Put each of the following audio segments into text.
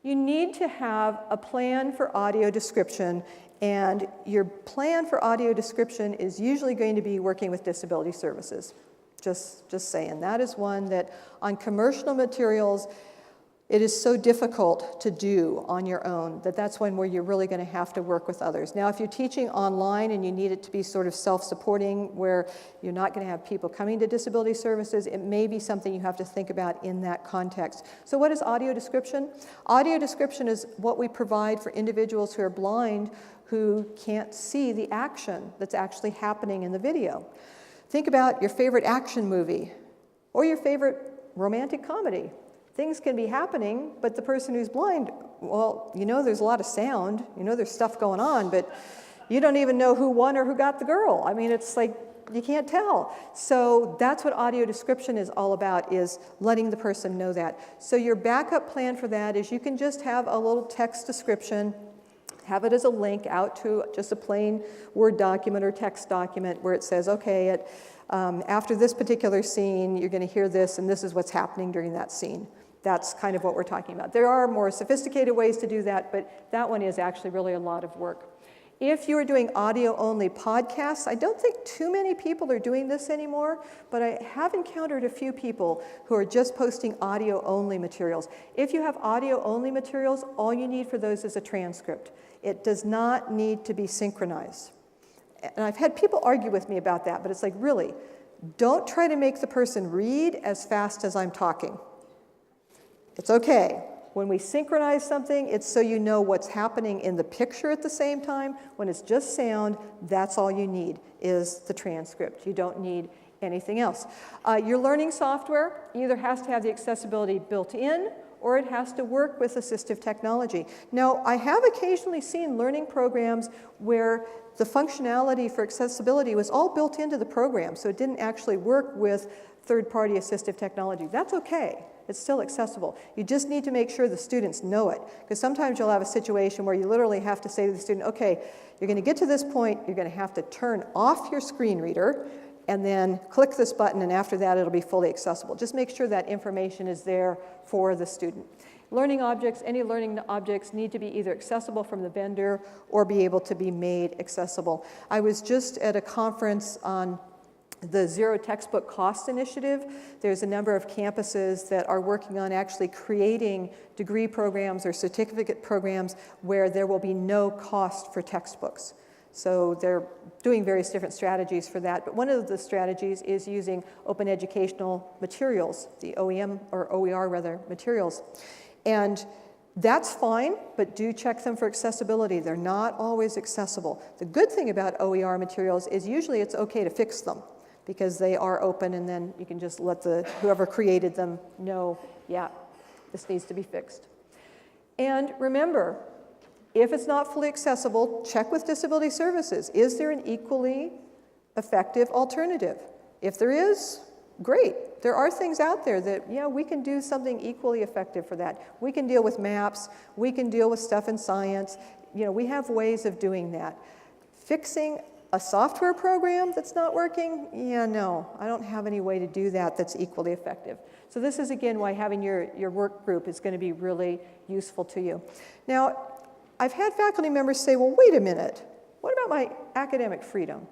You need to have a plan for audio description, and your plan for audio description is usually going to be working with disability services. Just saying. That is one that on commercial materials, it is so difficult to do on your own that's one where you're really going to have to work with others. Now, if you're teaching online and you need it to be sort of self-supporting, where you're not going to have people coming to disability services, it may be something you have to think about in that context. So what is audio description? Audio description is what we provide for individuals who are blind who can't see the action that's actually happening in the video. Think about your favorite action movie or your favorite romantic comedy. Things can be happening, but the person who's blind, well, you know there's a lot of sound, you know there's stuff going on, but you don't even know who won or who got the girl. I mean, it's like, you can't tell. So that's what audio description is all about, is letting the person know that. So your backup plan for that is you can just have a little text description, have it as a link out to just a plain Word document or text document where it says, okay, after this particular scene, you're going to hear this, and this is what's happening during that scene. That's kind of what we're talking about. There are more sophisticated ways to do that, but that one is actually really a lot of work. If you are doing audio-only podcasts, I don't think too many people are doing this anymore, but I have encountered a few people who are just posting audio-only materials. If you have audio-only materials, all you need for those is a transcript. It does not need to be synchronized. And I've had people argue with me about that, but it's like, really, don't try to make the person read as fast as I'm talking. It's okay. When we synchronize something, it's so you know what's happening in the picture at the same time. When it's just sound, that's all you need is the transcript. You don't need anything else. Your learning software either has to have the accessibility built in or it has to work with assistive technology. Now, I have occasionally seen learning programs where the functionality for accessibility was all built into the program, so it didn't actually work with third-party assistive technology. That's okay. It's still accessible. You just need to make sure the students know it, because sometimes you'll have a situation where you literally have to say to the student, okay, you're going to get to this point, you're going to have to turn off your screen reader, and then click this button, and after that it'll be fully accessible. Just make sure that information is there for the student. Learning objects, any learning objects need to be either accessible from the vendor or be able to be made accessible. I was just at a conference on the Zero Textbook Cost Initiative. There's a number of campuses that are working on actually creating degree programs or certificate programs where there will be no cost for textbooks. So they're doing various different strategies for that. But one of the strategies is using open educational materials, the OEM or OER rather materials. And that's fine, but do check them for accessibility. They're not always accessible. The good thing about OER materials is usually it's okay to fix them, because they are open, and then you can just let whoever created them know, yeah, this needs to be fixed. And remember, if it's not fully accessible, check with disability services. Is there an equally effective alternative? If there is, great. There are things out there that, yeah, we can do something equally effective for that. We can deal with maps, we can deal with stuff in science. You know, we have ways of doing that. Fixing a software program that's not working? Yeah, no, I don't have any way to do that that's equally effective. So this is, again, why having your work group is going to be really useful to you. Now, I've had faculty members say, well, wait a minute, what about my academic freedom?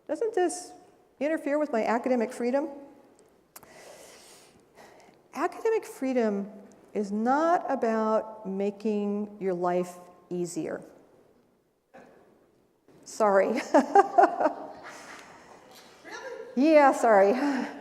Doesn't this interfere with my academic freedom? Academic freedom is not about making your life easier. Sorry. Yeah, sorry.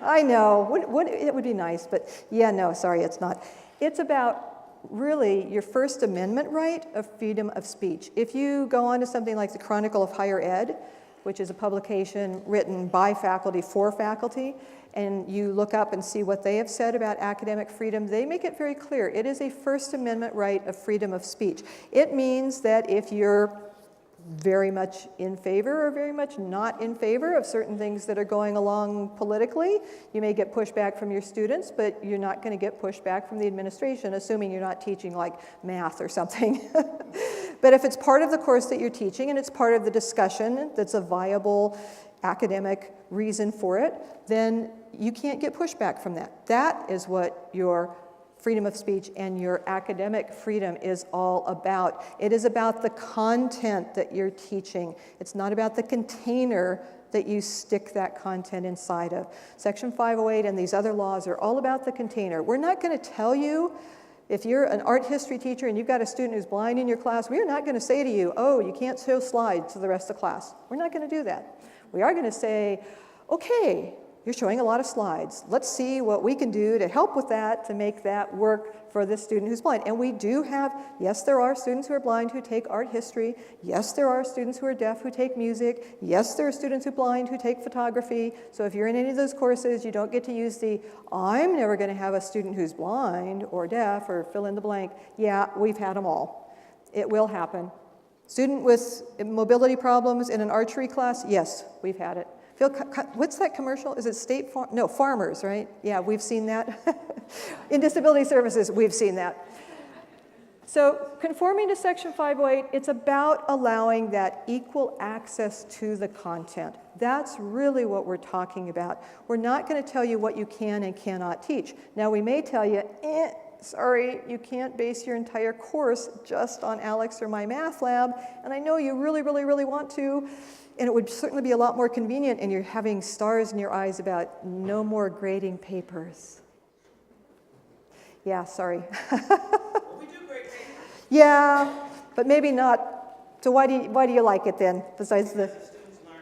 I know. It would be nice, but yeah, no, sorry, it's not. It's about really your First Amendment right of freedom of speech. If you go on to something like the Chronicle of Higher Ed, which is a publication written by faculty for faculty, and you look up and see what they have said about academic freedom, they make it very clear. It is a First Amendment right of freedom of speech. It means that if you're very much in favor or very much not in favor of certain things that are going along politically, you may get pushback from your students, but you're not going to get pushback from the administration, assuming you're not teaching like math or something. But if it's part of the course that you're teaching and it's part of the discussion that's a viable academic reason for it, then you can't get pushback from that. That is what your freedom of speech and your academic freedom is all about. It is about the content that you're teaching. It's not about the container that you stick that content inside of. Section 508 and these other laws are all about the container. We're not going to tell you, if you're an art history teacher and you've got a student who's blind in your class, we are not going to say to you, oh, you can't show slides to the rest of the class. We're not going to do that. We are going to say, okay, you're showing a lot of slides. Let's see what we can do to help with that, to make that work for this student who's blind. And we do have, yes, there are students who are blind who take art history. Yes, there are students who are deaf who take music. Yes, there are students who are blind who take photography. So if you're in any of those courses, you don't get to use the, I'm never going to have a student who's blind or deaf or fill in the blank. Yeah, we've had them all. It will happen. Student with mobility problems in an archery class? Yes, we've had it. Phil, what's that commercial? Is it State Farm? No, Farmers, right? Yeah, we've seen that. In disability services, we've seen that. So conforming to Section 508, it's about allowing that equal access to the content. That's really what we're talking about. We're not going to tell you what you can and cannot teach. Now, we may tell you, sorry, you can't base your entire course just on Alex or my math lab, and I know you really, really, really want to. And it would certainly be a lot more convenient, and you're having stars in your eyes about no more grading papers. Yeah, sorry. Well, we do grade papers. Yeah, but maybe not. So why do you like it then, besides the students learn.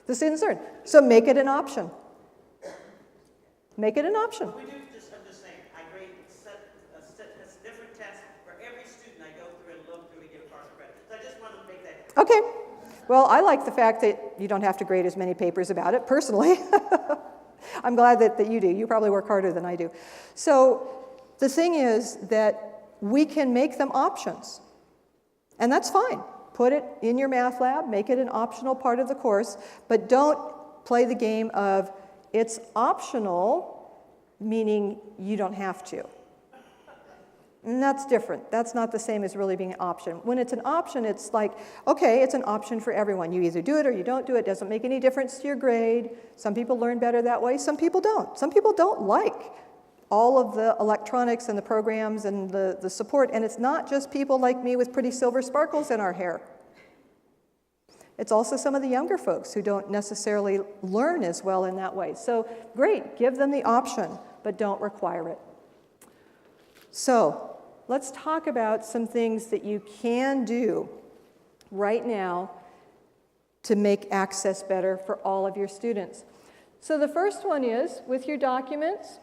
The students learn. So make it an option. Make it an option. We do just, I'm just saying, I grade a different test for every student I go through and look through to give partial credit. So I just want to make that clear. Okay. Well, I like the fact that you don't have to grade as many papers about it, personally. I'm glad that you do. You probably work harder than I do. So the thing is that we can make them options. And that's fine. Put it in your math lab, make it an optional part of the course, but don't play the game of it's optional, meaning you don't have to. And that's different. That's not the same as really being an option. When it's an option, it's like, okay, it's an option for everyone. You either do it or you don't do it. It doesn't make any difference to your grade. Some people learn better that way. Some people don't. Some people don't like all of the electronics and the programs and the support. And it's not just people like me with pretty silver sparkles in our hair. It's also some of the younger folks who don't necessarily learn as well in that way. So great, give them the option, but don't require it. So let's talk about some things that you can do right now to make access better for all of your students. So the first one is, with your documents,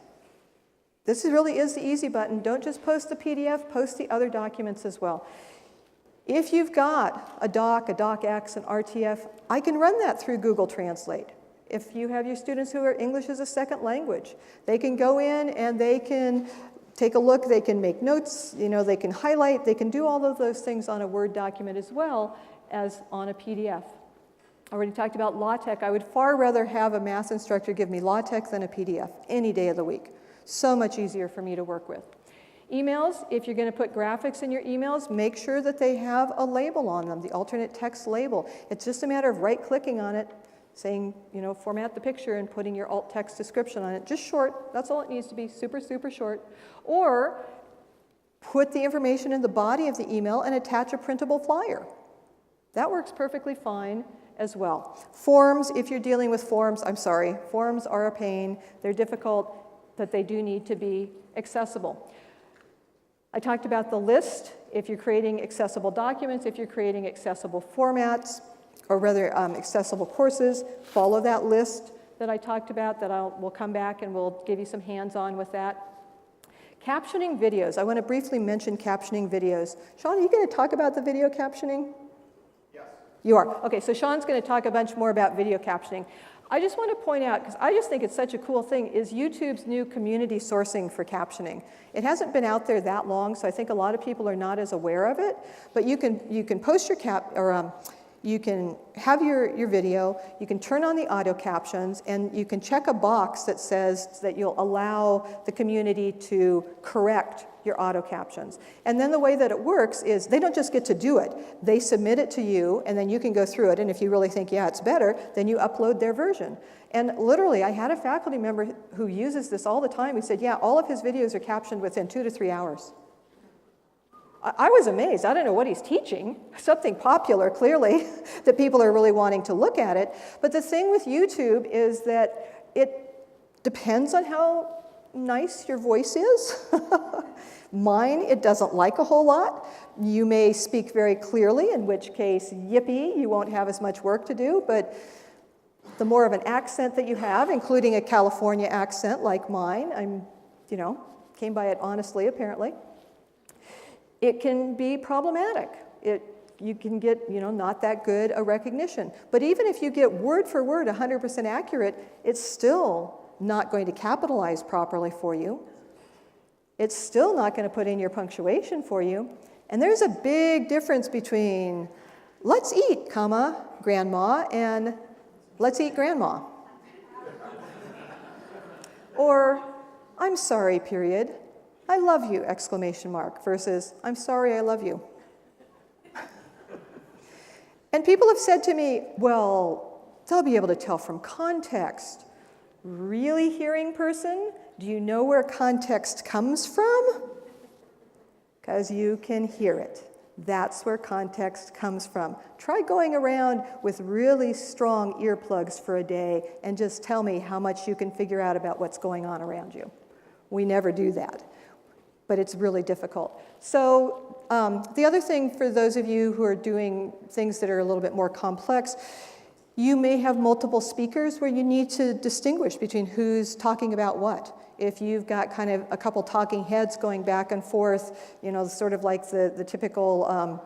this really is the easy button. Don't just post the PDF, post the other documents as well. If you've got a DocX, an RTF, I can run that through Google Translate. If you have your students who are English as a second language, they can go in and they can take a look, they can make notes, they can highlight, they can do all of those things on a Word document as well as on a PDF. I already talked about LaTeX. I would far rather have a math instructor give me LaTeX than a PDF any day of the week. So much easier for me to work with. Emails, if you're going to put graphics in your emails, make sure that they have a label on them, the alternate text label. It's just a matter of right-clicking on it, saying, format the picture and putting your alt text description on it. Just short, that's all it needs to be, super, super short. Or put the information in the body of the email and attach a printable flyer. That works perfectly fine as well. Forms, if you're dealing with forms, I'm sorry, forms are a pain. They're difficult, but they do need to be accessible. I talked about the list. If you're creating accessible documents, if you're creating accessible formats, or rather accessible courses, follow that list that I talked about that we'll come back and we'll give you some hands-on with that. Captioning videos. I want to briefly mention captioning videos. Sean, are you going to talk about the video captioning? Yes. You are. Okay, so Sean's going to talk a bunch more about video captioning. I just want to point out, because I just think it's such a cool thing, is YouTube's new community sourcing for captioning. It hasn't been out there that long, so I think a lot of people are not as aware of it, but you can post your you can have your video, you can turn on the audio captions, and you can check a box that says that you'll allow the community to correct your auto captions. And then the way that it works is they don't just get to do it. They submit it to you, and then you can go through it, and if you really think, yeah, it's better, then you upload their version. And literally, I had a faculty member who uses this all the time. He said, yeah, all of his videos are captioned within 2 to 3 hours. I was amazed. I don't know what he's teaching. Something popular, clearly, that people are really wanting to look at it. But the thing with YouTube is that it depends on how nice your voice is. Mine, it doesn't like a whole lot. You may speak very clearly, in which case, yippee, you won't have as much work to do. But the more of an accent that you have, including a California accent like mine, came by it honestly, apparently, it can be problematic. You can get, not that good a recognition. But even if you get word for word 100% accurate, it's still not going to capitalize properly for you. It's still not going to put in your punctuation for you. And there's a big difference between let's eat, comma, grandma, and let's eat grandma. Or I'm sorry, period. I love you, exclamation mark, versus I'm sorry, I love you. And people have said to me, well, they'll be able to tell from context. Really, hearing person, do you know where context comes from? Because you can hear it. That's where context comes from. Try going around with really strong earplugs for a day and just tell me how much you can figure out about what's going on around you. We never do that, but it's really difficult. So the other thing for those of you who are doing things that are a little bit more complex, you may have multiple speakers where you need to distinguish between who's talking about what. If you've got kind of a couple talking heads going back and forth, sort of like the typical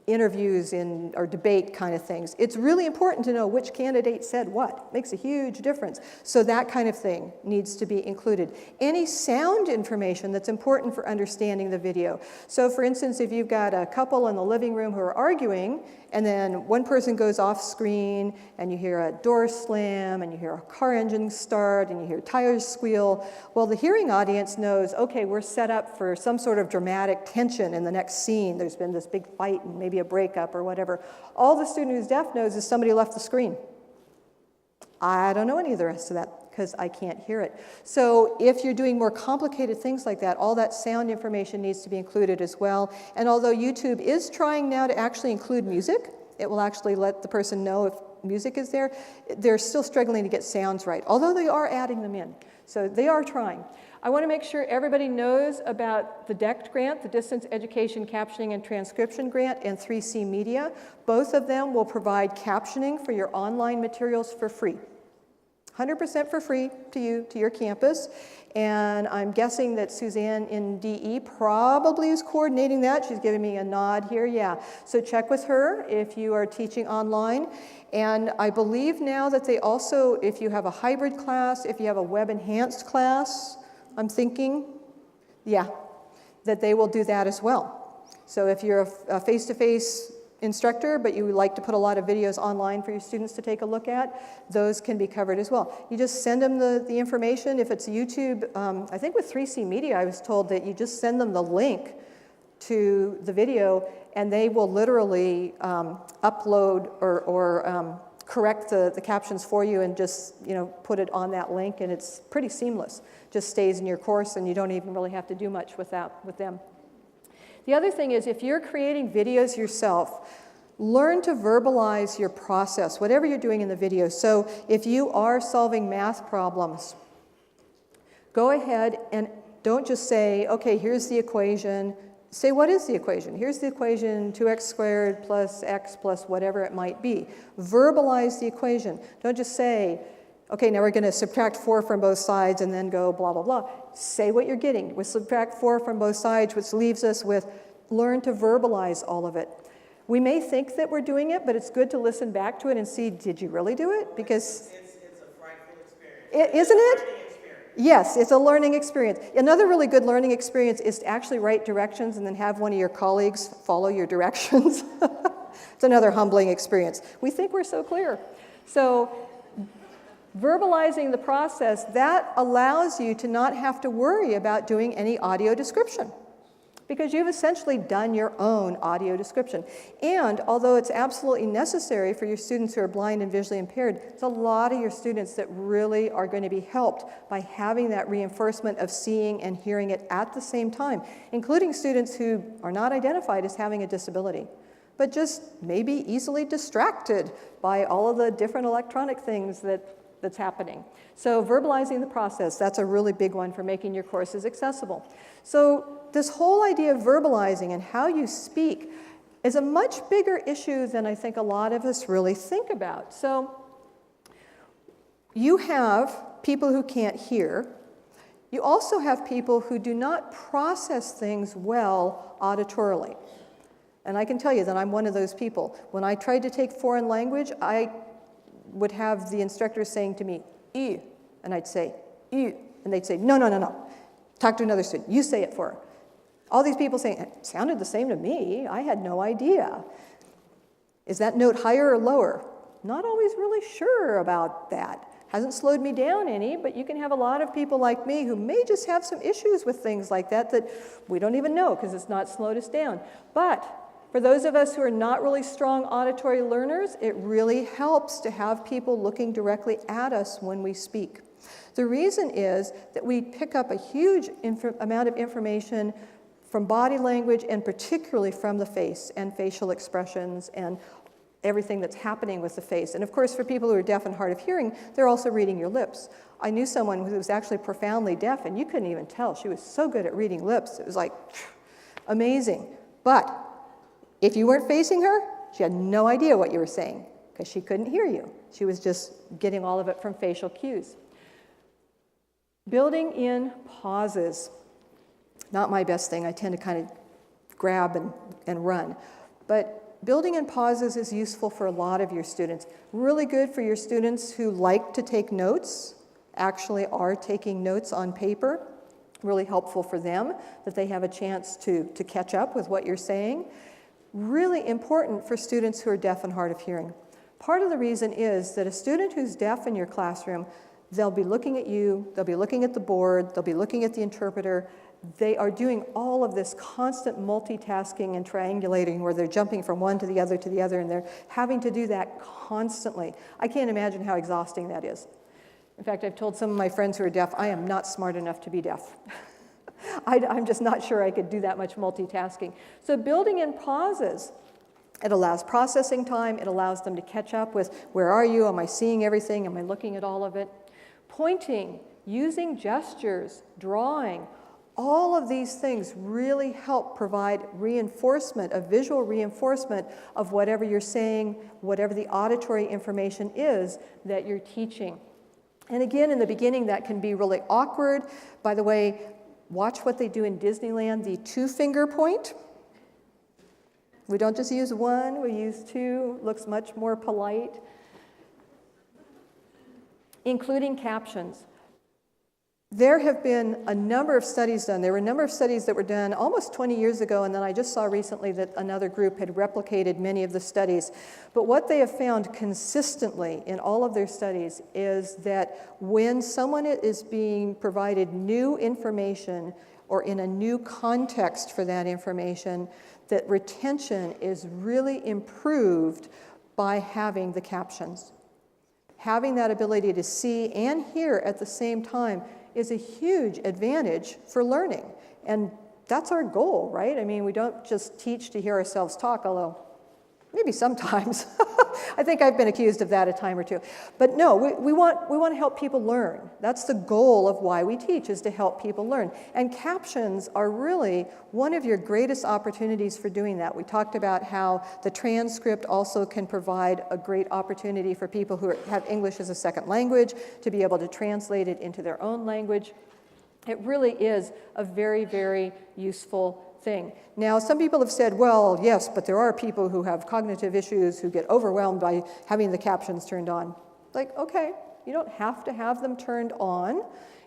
interviews or debate kind of things, it's really important to know which candidate said what. It makes a huge difference. So that kind of thing needs to be included. Any sound information that's important for understanding the video. So for instance, if you've got a couple in the living room who are arguing, and then one person goes off screen, and you hear a door slam, and you hear a car engine start, and you hear tires squeal, well, the hearing audience knows, okay, we're set up for some sort of dramatic tension in the next scene. There's been this big fight and maybe a breakup or whatever. All the student who's deaf knows is somebody left the screen. I don't know any of the rest of that because I can't hear it. So if you're doing more complicated things like that, all that sound information needs to be included as well. And although YouTube is trying now to actually include music, it will actually let the person know if music is there, they're still struggling to get sounds right, although they are adding them in. So they are trying. I want to make sure everybody knows about the DECT grant, the Distance Education Captioning and Transcription Grant, and 3C Media. Both of them will provide captioning for your online materials for free. 100% for free to you, to your campus. And I'm guessing that Suzanne in DE probably is coordinating that. She's giving me a nod here, yeah. So check with her if you are teaching online. And I believe now that they also, if you have a hybrid class, if you have a web enhanced class, I'm thinking, yeah, that they will do that as well. So if you're a face-to-face instructor, but you would like to put a lot of videos online for your students to take a look at, those can be covered as well. You just send them the information. If it's YouTube, I think with 3C Media, I was told that you just send them the link to the video, and they will literally upload or correct the captions for you and just put it on that link, and it's pretty seamless. Just stays in your course, and you don't even really have to do much with them. The other thing is, if you're creating videos yourself, learn to verbalize your process, whatever you're doing in the video. So if you are solving math problems, go ahead and don't just say, okay, here's the equation. Say, what is the equation? Here's the equation, 2x squared plus x plus whatever it might be. Verbalize the equation. Don't just say, okay, now we're going to subtract 4 from both sides and then go blah, blah, blah. Say what you're getting. We subtract 4 from both sides, which leaves us with learn to verbalize all of it. We may think that we're doing it, but it's good to listen back to it and see, did you really do it? Because it's a frightful experience. Isn't it? Yes, it's a learning experience. Another really good learning experience is to actually write directions and then have one of your colleagues follow your directions. It's another humbling experience. We think we're so clear. So Verbalizing the process, that allows you to not have to worry about doing any audio description, because you've essentially done your own audio description. And although it's absolutely necessary for your students who are blind and visually impaired, it's a lot of your students that really are going to be helped by having that reinforcement of seeing and hearing it at the same time, including students who are not identified as having a disability, but just maybe easily distracted by all of the different electronic things that's happening. So verbalizing the process, that's a really big one for making your courses accessible. So this whole idea of verbalizing and how you speak is a much bigger issue than I think a lot of us really think about. So you have people who can't hear. You also have people who do not process things well auditorily. And I can tell you that I'm one of those people. When I tried to take foreign language, I would have the instructor saying to me, "E," and I'd say, "E," and they'd say, "No, no, no, no. Talk to another student. You say it for her." All these people saying, "It sounded the same to me. I had no idea." Is that note higher or lower? Not always really sure about that. Hasn't slowed me down any, but you can have a lot of people like me who may just have some issues with things like that we don't even know because it's not slowed us down. But for those of us who are not really strong auditory learners, it really helps to have people looking directly at us when we speak. The reason is that we pick up a huge amount of information from body language and particularly from the face and facial expressions and everything that's happening with the face. And of course, for people who are deaf and hard of hearing, they're also reading your lips. I knew someone who was actually profoundly deaf, and you couldn't even tell. She was so good at reading lips. It was like amazing. But if you weren't facing her, she had no idea what you were saying because she couldn't hear you. She was just getting all of it from facial cues. Building in pauses. Not my best thing. I tend to kind of grab and run. But building in pauses is useful for a lot of your students. Really good for your students who like to take notes, actually are taking notes on paper. Really helpful for them that they have a chance to catch up with what you're saying. Really important for students who are deaf and hard of hearing. Part of the reason is that a student who's deaf in your classroom, they'll be looking at you, they'll be looking at the board, they'll be looking at the interpreter. They are doing all of this constant multitasking and triangulating where they're jumping from one to the other, and they're having to do that constantly. I can't imagine how exhausting that is. In fact, I've told some of my friends who are deaf, I am not smart enough to be deaf. I'm just not sure I could do that much multitasking. So building in pauses, it allows processing time. It allows them to catch up with, where are you? Am I seeing everything? Am I looking at all of it? Pointing, using gestures, drawing, all of these things really help provide reinforcement, a visual reinforcement of whatever you're saying, whatever the auditory information is that you're teaching. And again, in the beginning, that can be really awkward. By the way, watch what they do in Disneyland, the 2-finger point. We don't just use one, we use 2. Looks much more polite. Including captions. There have been a number of studies done. There were a number of studies that were done almost 20 years ago, and then I just saw recently that another group had replicated many of the studies. But what they have found consistently in all of their studies is that when someone is being provided new information or in a new context for that information, that retention is really improved by having the captions. Having that ability to see and hear at the same time is a huge advantage for learning. And that's our goal, right? I mean, we don't just teach to hear ourselves talk, although maybe sometimes. I think I've been accused of that a time or two. But no, we want to help people learn. That's the goal of why we teach, is to help people learn. And captions are really one of your greatest opportunities for doing that. We talked about how the transcript also can provide a great opportunity for people who have English as a second language to be able to translate it into their own language. It really is a very, very useful thing. Now, some people have said, well, yes, but there are people who have cognitive issues who get overwhelmed by having the captions turned on. Like, okay, you don't have to have them turned on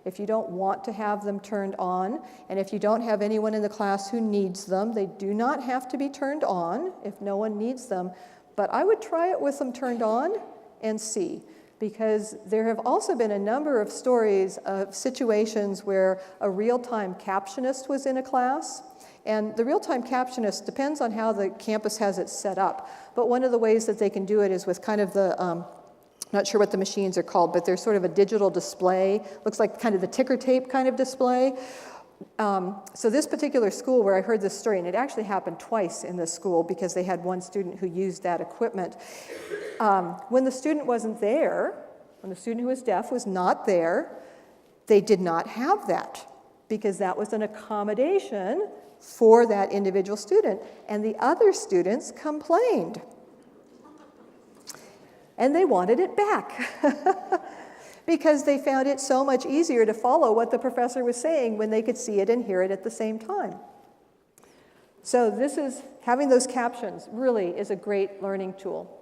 if you don't want to have them turned on, and if you don't have anyone in the class who needs them. They do not have to be turned on if no one needs them, but I would try it with them turned on and see. because there have also been a number of stories of situations where a real-time captionist was in a class. And the real-time captionist depends on how the campus has it set up. But one of the ways that they can do it is with kind of the, not sure what the machines are called, but they're sort of a digital display. Looks like kind of the ticker tape kind of display. So this particular school where I heard this story, and it actually happened twice in this school because they had one student who used that equipment. When the student wasn't there, when the student who was deaf was not there, they did not have that because that was an accommodation for that individual student. And the other students complained. And they wanted it back. Because they found it so much easier to follow what the professor was saying when they could see it and hear it at the same time. So having those captions really is a great learning tool.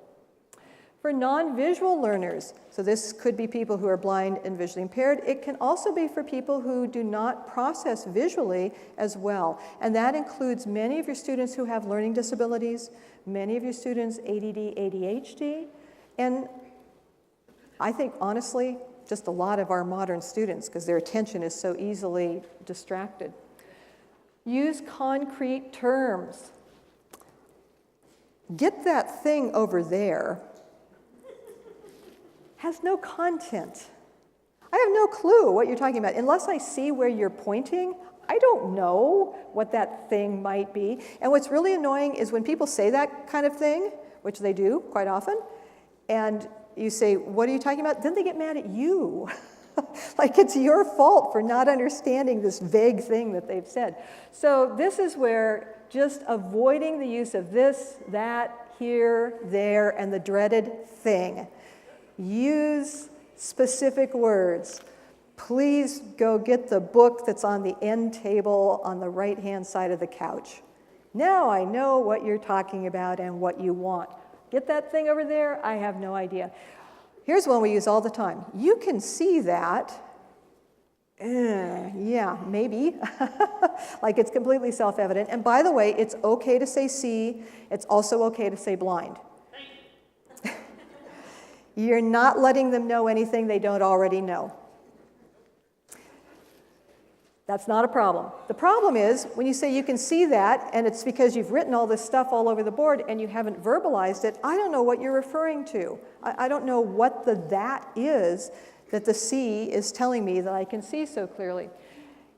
For non-visual learners, so this could be people who are blind and visually impaired, it can also be for people who do not process visually as well. And that includes many of your students who have learning disabilities, many of your students ADD, ADHD, and I think honestly, just a lot of our modern students, because their attention is so easily distracted. Use concrete terms. Get that thing over there has no content. I have no clue what you're talking about. Unless I see where you're pointing, I don't know what that thing might be. And what's really annoying is when people say that kind of thing, which they do quite often, and you say, what are you talking about? Then they get mad at you. Like it's your fault for not understanding this vague thing that they've said. So this is where just avoiding the use of this, that, here, there, and the dreaded thing. Use specific words. Please go get the book that's on the end table on the right-hand side of the couch. Now I know what you're talking about and what you want. Get that thing over there? I have no idea. Here's one we use all the time. You can see that. Yeah, maybe. Like it's completely self-evident. And by the way, it's okay to say see. It's also okay to say blind. You're not letting them know anything they don't already know. That's not a problem. The problem is when you say you can see that, and it's because you've written all this stuff all over the board and you haven't verbalized it, I don't know what you're referring to. I don't know what the that is that the see is telling me that I can see so clearly.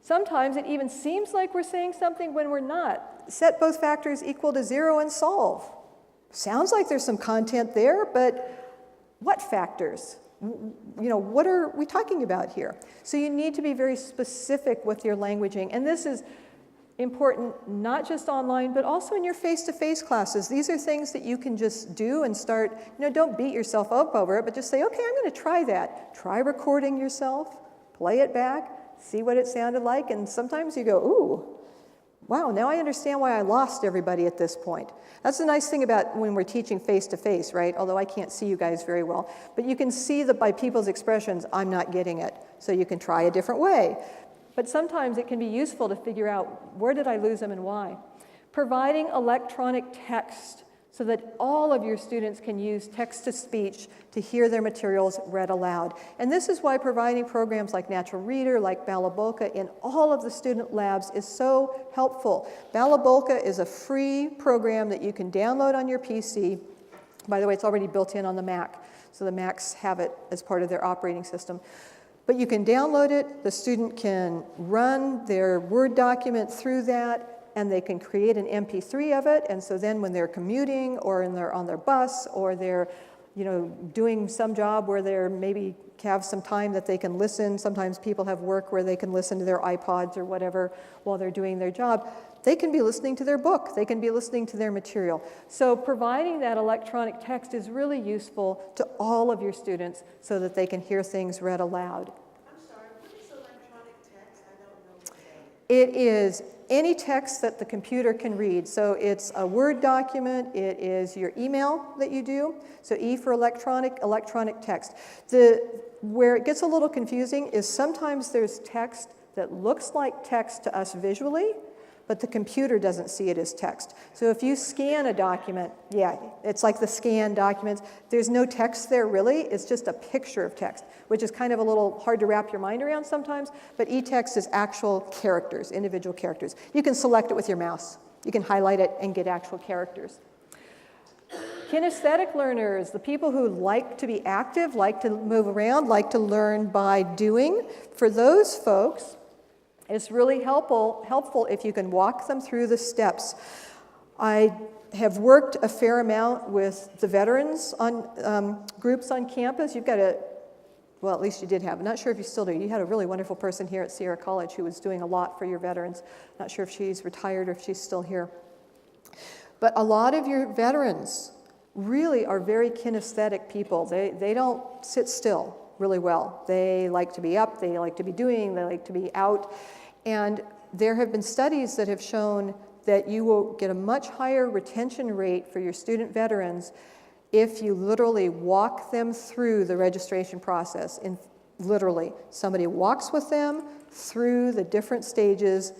Sometimes it even seems like we're saying something when we're not. Set both factors equal to 0 and solve. Sounds like there's some content there, but what factors? What are we talking about here? So you need to be very specific with your languaging. And this is important not just online, but also in your face-to-face classes. These are things that you can just do and start, don't beat yourself up over it, but just say, okay, I'm going to try that. Try recording yourself, play it back, see what it sounded like, and sometimes you go, ooh, wow, now I understand why I lost everybody at this point. That's the nice thing about when we're teaching face-to-face, right? Although I can't see you guys very well. But you can see that by people's expressions, I'm not getting it. So you can try a different way. But sometimes it can be useful to figure out where did I lose them and why. Providing electronic text so that all of your students can use text-to-speech to hear their materials read aloud. And this is why providing programs like Natural Reader, like Balabolka, in all of the student labs is so helpful. Balabolka is a free program that you can download on your PC. By the way, it's already built in on the Mac, so the Macs have it as part of their operating system. But you can download it, the student can run their Word document through that, and they can create an MP3 of it, and so then when they're commuting or they're on their bus or they're doing some job where they're maybe have some time that they can listen, sometimes people have work where they can listen to their iPods or whatever while they're doing their job, they can be listening to their book, they can be listening to their material. So providing that electronic text is really useful to all of your students so that they can hear things read aloud. I'm sorry, what is electronic text? I don't know what that is. It is any text that the computer can read. So it's a Word document, it is your email that you do. So E for electronic text. Where it gets a little confusing is sometimes there's text that looks like text to us visually, but the computer doesn't see it as text. So if you scan a document, yeah, it's like the scanned documents. There's no text there really, it's just a picture of text, which is kind of a little hard to wrap your mind around sometimes, but e-text is actual characters, individual characters. You can select it with your mouse. You can highlight it and get actual characters. Kinesthetic learners, the people who like to be active, like to move around, like to learn by doing, for those folks, it's really helpful if you can walk them through the steps. I have worked a fair amount with the veterans on groups on campus. You've got well, at least you did have. I'm not sure if you still do. You had a really wonderful person here at Sierra College who was doing a lot for your veterans. Not sure if she's retired or if she's still here. But a lot of your veterans really are very kinesthetic people. They don't sit still really well. They like to be up, they like to be doing, they like to be out. And there have been studies that have shown that you will get a much higher retention rate for your student veterans if you literally walk them through the registration process. Literally, somebody walks with them through the different stages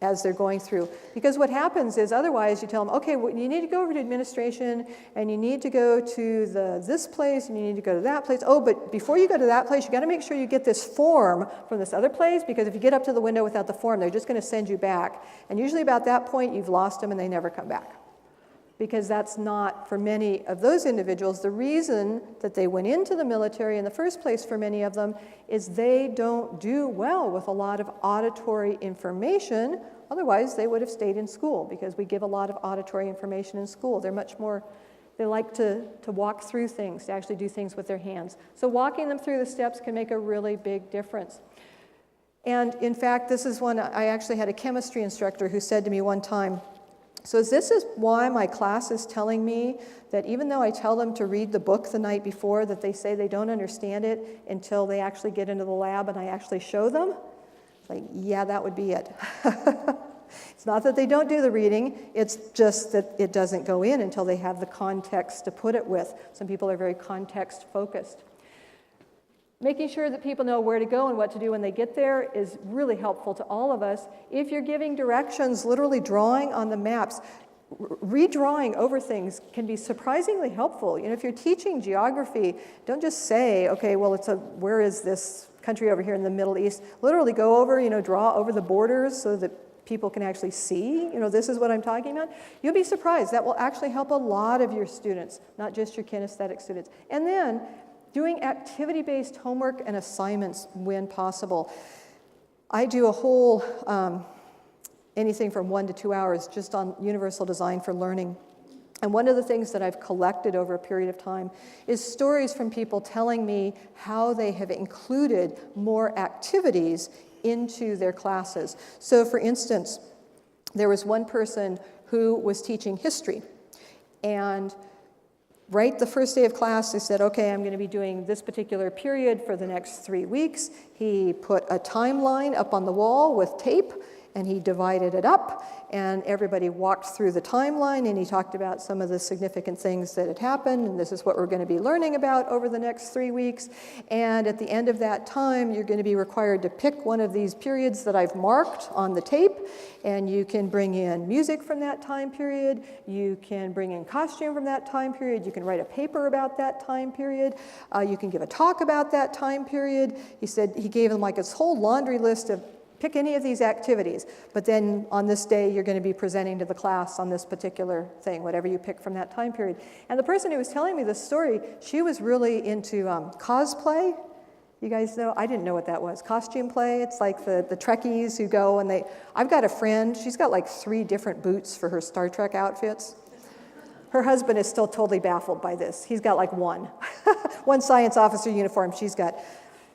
as they're going through. Because what happens is otherwise you tell them, okay, well, you need to go over to administration and you need to go to this place and you need to go to that place. Oh, but before you go to that place, you got to make sure you get this form from this other place, because if you get up to the window without the form, they're just going to send you back. And usually about that point, you've lost them and they never come back. Because that's not, for many of those individuals, the reason that they went into the military in the first place for many of them is they don't do well with a lot of auditory information. Otherwise, they would have stayed in school, because we give a lot of auditory information in school. They're much more, they like to walk through things, to actually do things with their hands. So walking them through the steps can make a really big difference. And in fact, this is one, I actually had a chemistry instructor who said to me one time, so this is why my class is telling me that even though I tell them to read the book the night before, that they say they don't understand it until they actually get into the lab and I actually show them. It's like, yeah, that would be it. It's not that they don't do the reading, it's just that it doesn't go in until they have the context to put it with. Some people are very context focused. Making sure that people know where to go and what to do when they get there is really helpful to all of us. If you're giving directions, literally drawing on the maps, redrawing over things can be surprisingly helpful. You know, if you're teaching geography, don't just say, okay, well, where is this country over here in the Middle East? Literally go over, draw over the borders so that people can actually see, this is what I'm talking about. You'll be surprised. That will actually help a lot of your students, not just your kinesthetic students. And then, doing activity-based homework and assignments when possible. I do a whole, anything from 1 to 2 hours just on universal design for learning. And one of the things that I've collected over a period of time is stories from people telling me how they have included more activities into their classes. So for instance, there was one person who was teaching history, and right the first day of class, they said, okay, I'm going to be doing this particular period for the next 3 weeks. He put a timeline up on the wall with tape, and he divided it up, and everybody walked through the timeline, and he talked about some of the significant things that had happened, and this is what we're going to be learning about over the next 3 weeks. And at the end of that time, you're going to be required to pick one of these periods that I've marked on the tape, and you can bring in music from that time period, you can bring in costume from that time period, you can write a paper about that time period, you can give a talk about that time period. He said he gave them like his whole laundry list of pick any of these activities, but then on this day you're going to be presenting to the class on this particular thing, whatever you pick from that time period. And the person who was telling me this story, she was really into cosplay. You guys know, I didn't know what that was. Costume play, it's like the Trekkies who go and I've got a friend, she's got like 3 different boots for her Star Trek outfits. Her husband is still totally baffled by this. He's got like one. One science officer uniform, she's got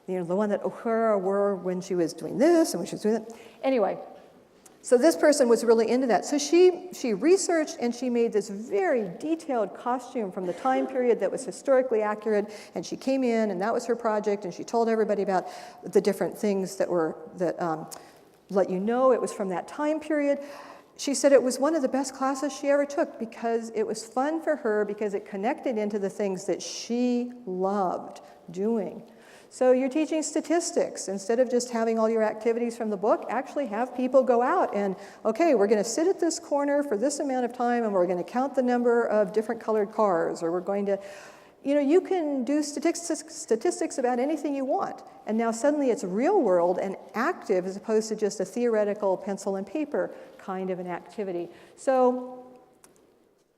the one that Uhura wore when she was doing this and when she was doing that. Anyway, so this person was really into that. So she researched and she made this very detailed costume from the time period that was historically accurate, and she came in and that was her project, and she told everybody about the different things that let you know it was from that time period. She said it was one of the best classes she ever took because it was fun for her, because it connected into the things that she loved doing. So you're teaching statistics. Instead of just having all your activities from the book, actually have people go out and, okay, we're going to sit at this corner for this amount of time and we're going to count the number of different colored cars, or we're going to, you can do statistics about anything you want. And now suddenly it's real world and active as opposed to just a theoretical pencil and paper kind of an activity. So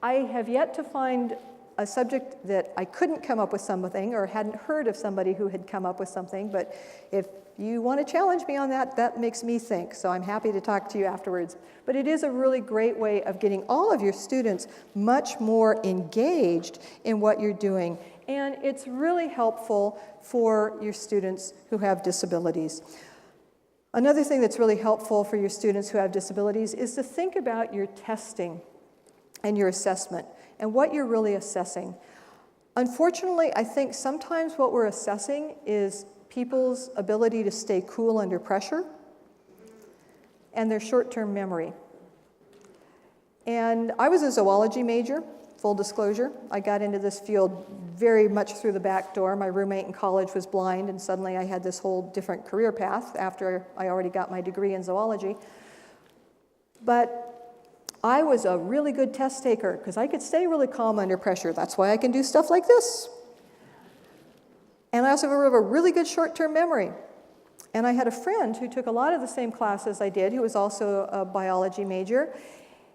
I have yet to find a subject that I couldn't come up with something or hadn't heard of somebody who had come up with something, but if you want to challenge me on that, that makes me think, so I'm happy to talk to you afterwards. But it is a really great way of getting all of your students much more engaged in what you're doing, and it's really helpful for your students who have disabilities. Another thing that's really helpful for your students who have disabilities is to think about your testing and your assessment and what you're really assessing. Unfortunately, I think sometimes what we're assessing is people's ability to stay cool under pressure and their short-term memory. And I was a zoology major, full disclosure. I got into this field very much through the back door. My roommate in college was blind, and suddenly I had this whole different career path after I already got my degree in zoology. But I was a really good test taker because I could stay really calm under pressure. That's why I can do stuff like this. And I also have a really good short-term memory. And I had a friend who took a lot of the same classes I did, who was also a biology major,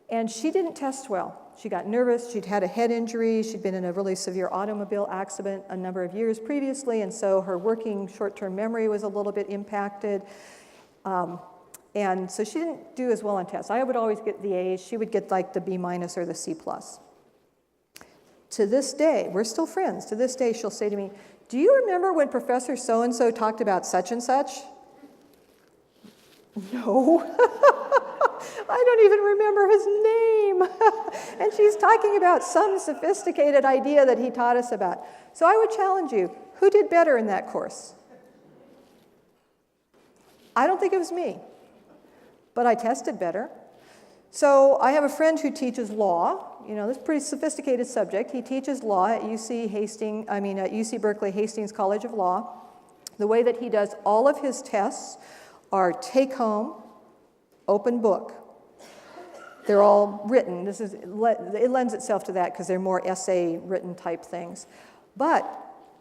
and she didn't test well. She got nervous, she'd had a head injury, she'd been in a really severe automobile accident a number of years previously, and so her working short-term memory was a little bit impacted. And so she didn't do as well on tests. I would always get the A's. She would get like the B- or the C+. To this day, we're still friends. To this day, she'll say to me, "Do you remember when Professor so-and-so talked about such and such?" No. I don't even remember his name. And she's talking about some sophisticated idea that he taught us about. So I would challenge you, who did better in that course? I don't think it was me. But I tested better. So I have a friend who teaches law. This is a pretty sophisticated subject. He teaches law at UC Berkeley Hastings College of Law. The way that he does all of his tests are take-home, open book. They're all written. It lends itself to that because they're more essay written type things. But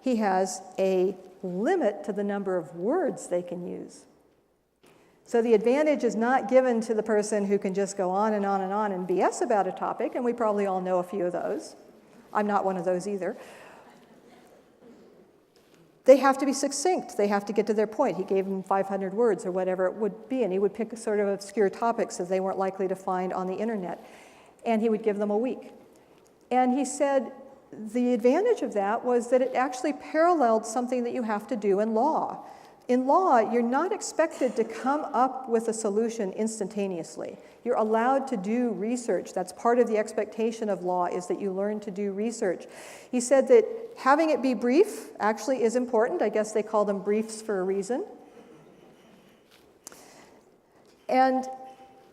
he has a limit to the number of words they can use. So the advantage is not given to the person who can just go on and on and on and BS about a topic, and we probably all know a few of those. I'm not one of those either. They have to be succinct. They have to get to their point. He gave them 500 words or whatever it would be, and he would pick sort of obscure topics that they weren't likely to find on the internet, and he would give them a week. And he said the advantage of that was that it actually paralleled something that you have to do in law. In law, you're not expected to come up with a solution instantaneously. You're allowed to do research. That's part of the expectation of law, is that you learn to do research. He said that having it be brief actually is important. I guess they call them briefs for a reason. And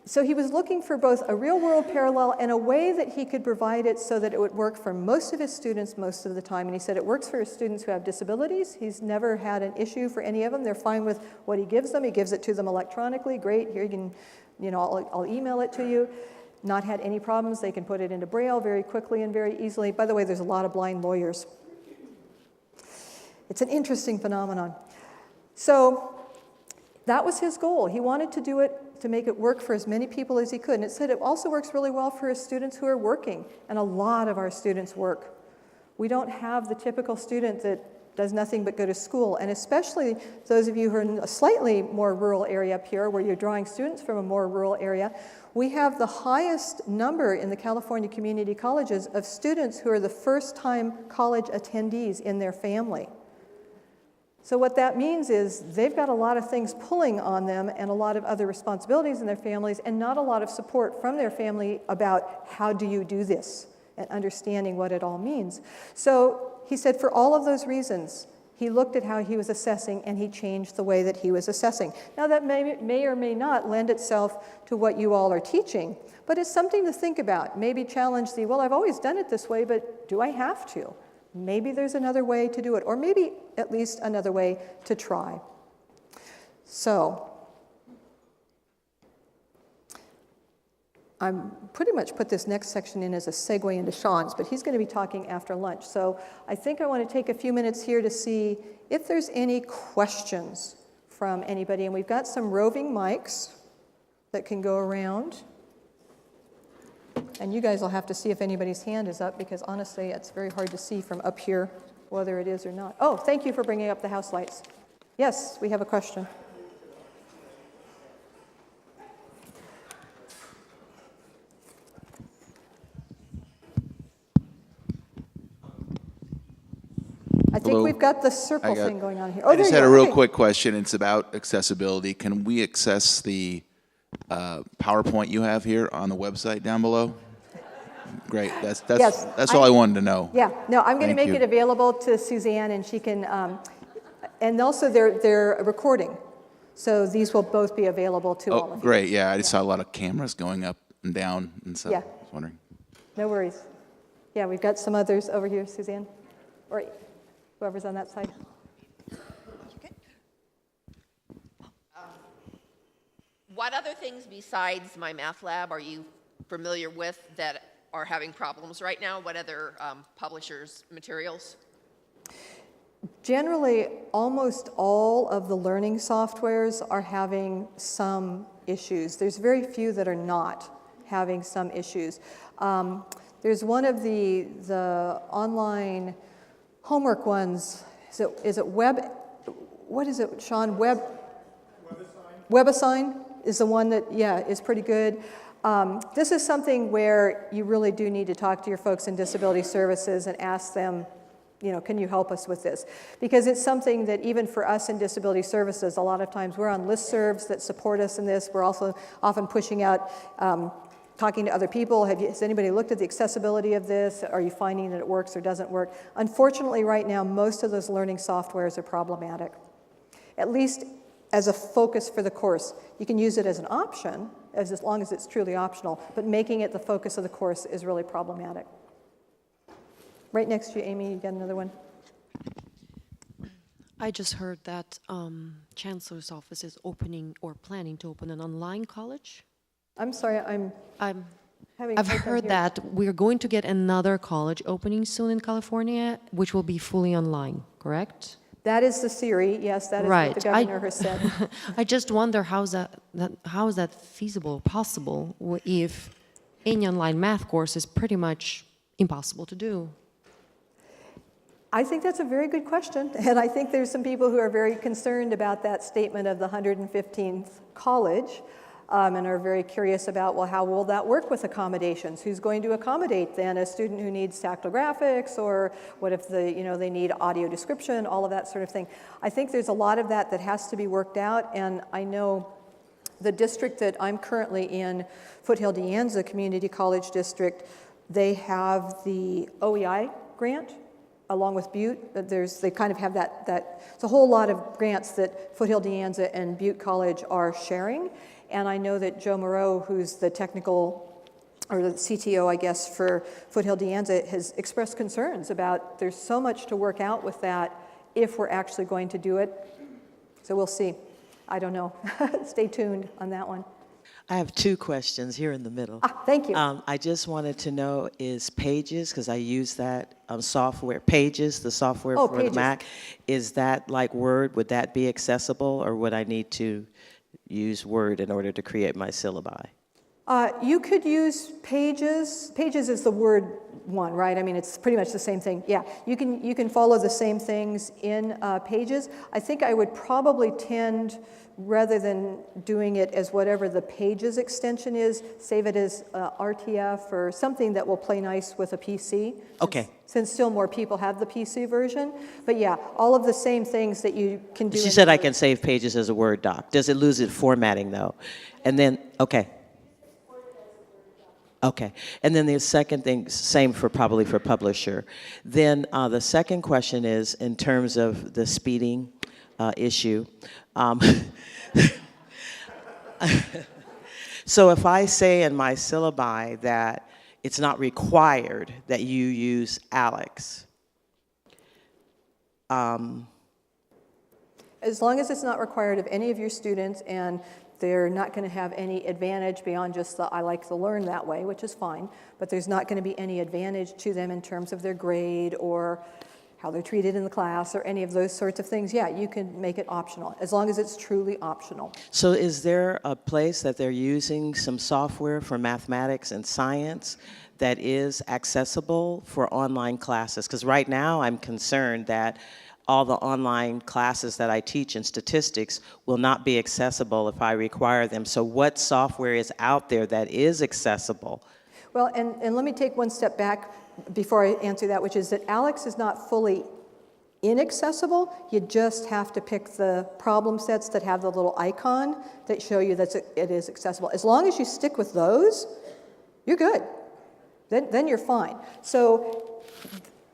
so he was looking for both a real-world parallel and a way that he could provide it so that it would work for most of his students most of the time. And he said it works for his students who have disabilities. He's never had an issue for any of them. They're fine with what he gives them. He gives it to them electronically. Great, here you can, I'll email it to you. Not had any problems. They can put it into Braille very quickly and very easily. By the way, there's a lot of blind lawyers. It's an interesting phenomenon. So that was his goal. He wanted to do it to make it work for as many people as he could. And it said it also works really well for his students who are working, and a lot of our students work. We don't have the typical student that does nothing but go to school, and especially those of you who are in a slightly more rural area up here, where you're drawing students from a more rural area, we have the highest number in the California community colleges of students who are the first-time college attendees in their family. So what that means is they've got a lot of things pulling on them and a lot of other responsibilities in their families, and not a lot of support from their family about how do you do this and understanding what it all means. So he said for all of those reasons, he looked at how he was assessing and he changed the way that he was assessing. Now that may or may not lend itself to what you all are teaching, but it's something to think about. Maybe challenge well, I've always done it this way, but do I have to? maybe there's another way to do it, or maybe at least another way to try. So, I'm pretty much put this next section in as a segue into Sean's, but he's going to be talking after lunch. So I think I want to take a few minutes here to see if there's any questions from anybody. And we've got some roving mics that can go around. And you guys will have to see if anybody's hand is up, because honestly, it's very hard to see from up here whether it is or not. Oh, thank you for bringing up the house lights. Yes, we have a question. I think Hello. we've got the circle thing going on here. Oh, I just there had you a go. real Okay. quick question. It's about accessibility. Can we access the PowerPoint you have here on the website down below? Great. Yes, That's all I wanted to know. Yeah, no, I'm going to Thank make you. it available to Suzanne, and she can, and also they're a recording, so these will both be available to all Oh, of you. great. Yeah, I just saw a lot of cameras going up and down, and so Yeah. I was wondering. No worries. Yeah, we've got some others over here, Suzanne, or whoever's on that side. What other things besides my math lab are you familiar with that are having problems right now? What other publishers' materials? Generally, almost all of the learning softwares are having some issues. There's very few that are not having some issues. There's one of the online homework ones. Is it Web? What is it, Sean? WebAssign is the one that, yeah, is pretty good. This is something where you really do need to talk to your folks in disability services and ask them, you know, can you help us with this? Because it's something that even for us in disability services, a lot of times we're on listservs that support us in this. We're also often pushing out, talking to other people. Has anybody looked at the accessibility of this? Are you finding that it works or doesn't work? Unfortunately, right now, most of those learning softwares are problematic, at least as a focus for the course. You can use it as an option, as long as it's truly optional, but making it the focus of the course is really problematic. Right next to you, Amy, you got another one? I just heard that Chancellor's office is opening or planning to open an online college. I'm sorry, I'm I've having a hard time heard hearing. that we're going to get another college opening soon in California, which will be fully online, correct? That is the theory, yes, that is what the Right. governor has said. I just wonder how is that feasible, possible, if any online math course is pretty much impossible to do? I think that's a very good question, and I think there's some people who are very concerned about that statement of the 115th college, and are very curious about, well, how will that work with accommodations? Who's going to accommodate then a student who needs tactile graphics, or what if they need audio description, all of that sort of thing. I think there's a lot of that has to be worked out, and I know the district that I'm currently in, Foothill De Anza Community College District, they have the OEI grant along with Butte. They kind of have that. It's a whole lot of grants that Foothill De Anza and Butte College are sharing. And I know that Joe Moreau, who's the technical, or the CTO, I guess, for Foothill De Anza, has expressed concerns about there's so much to work out with that if we're actually going to do it. So we'll see. I don't know. Stay tuned on that one. I have two questions here in the middle. Thank you. I just wanted to know, is Pages, because I use that software, Pages, the software for Pages. the Mac, is that like Word? Would that be accessible, or would I need to use Word in order to create my syllabi? You could use Pages. Pages is the Word one, right? I mean, it's pretty much the same thing. Yeah, you can follow the same things in Pages. I think I would probably tend, rather than doing it as whatever the Pages extension is, save it as RTF or something that will play nice with a PC. Okay. Since still more people have the PC version. But yeah, all of the same things that you can do. She in said I Word. can save Pages as a Word doc. Does it lose its formatting, though? And then, okay. Okay, and then the second thing, same probably for publisher. Then the second question is, in terms of the speeding issue. So if I say in my syllabi that it's not required that you use Alex, As long as it's not required of any of your students and they're not going to have any advantage beyond just the I like to learn that way, which is fine, but there's not going to be any advantage to them in terms of their grade or how they're treated in the class or any of those sorts of things, yeah, you can make it optional, as long as it's truly optional. So is there a place that they're using some software for mathematics and science that is accessible for online classes? Because right now I'm concerned that all the online classes that I teach in statistics will not be accessible if I require them. So what software is out there that is accessible? Well, and let me take one step back before I answer that, which is that ALEKS is not fully inaccessible. You just have to pick the problem sets that have the little icon that show you that it is accessible. As long as you stick with those, you're good. Then you're fine. So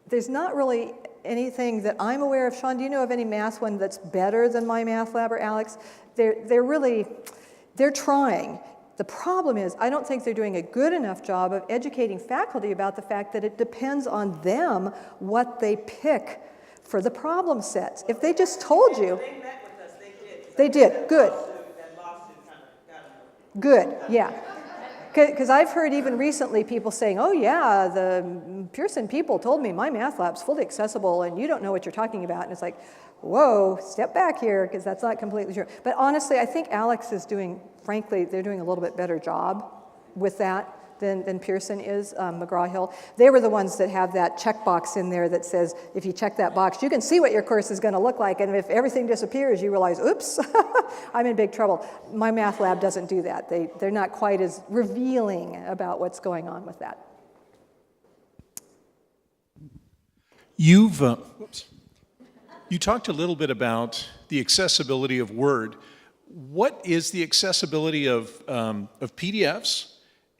there's not really anything that I'm aware of. Sean, do you know of any math one that's better than MyMathLab or ALEKS? They're trying. The problem is, I don't think they're doing a good enough job of educating faculty about the fact that it depends on them what they pick for the problem sets. If they just told you. They met with us, they did. They did, good. That lawsuit kind of got them. Good, yeah. Because I've heard even recently people saying, oh yeah, the Pearson people told me MyMathLab's fully accessible and you don't know what you're talking about. And it's like, whoa, step back here, because that's not completely true. But honestly, I think ALEKS is doing, frankly, they're doing a little bit better job with that than Pearson is, McGraw-Hill. They were the ones that have that checkbox in there that says, if you check that box, you can see what your course is going to look like, and if everything disappears, you realize, oops, I'm in big trouble. MyMathLab doesn't do that. They're not quite as revealing about what's going on with that. You talked a little bit about the accessibility of Word. What is the accessibility of PDFs?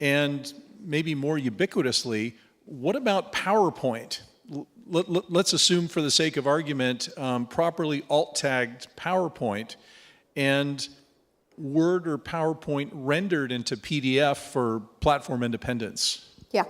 And maybe more ubiquitously, what about PowerPoint? Let's assume, for the sake of argument, properly alt-tagged PowerPoint and Word or PowerPoint rendered into PDF for platform independence. Yeah.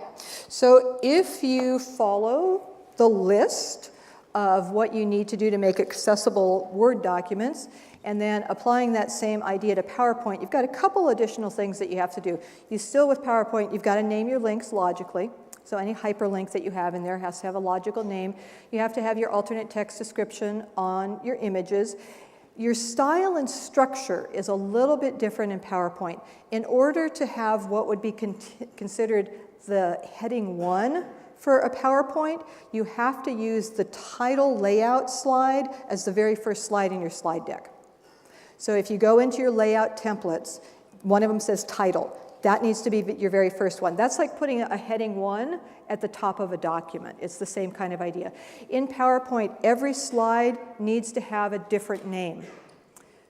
So if you follow the list of what you need to do to make accessible Word documents, and then applying that same idea to PowerPoint, you've got a couple additional things that you have to do. You still, with PowerPoint, you've got to name your links logically. So any hyperlink that you have in there has to have a logical name. You have to have your alternate text description on your images. Your style and structure is a little bit different in PowerPoint. In order to have what would be considered the heading 1 for a PowerPoint, you have to use the title layout slide as the very first slide in your slide deck. So if you go into your layout templates, one of them says title. That needs to be your very first one. That's like putting a heading 1 at the top of a document. It's the same kind of idea. In PowerPoint, every slide needs to have a different name.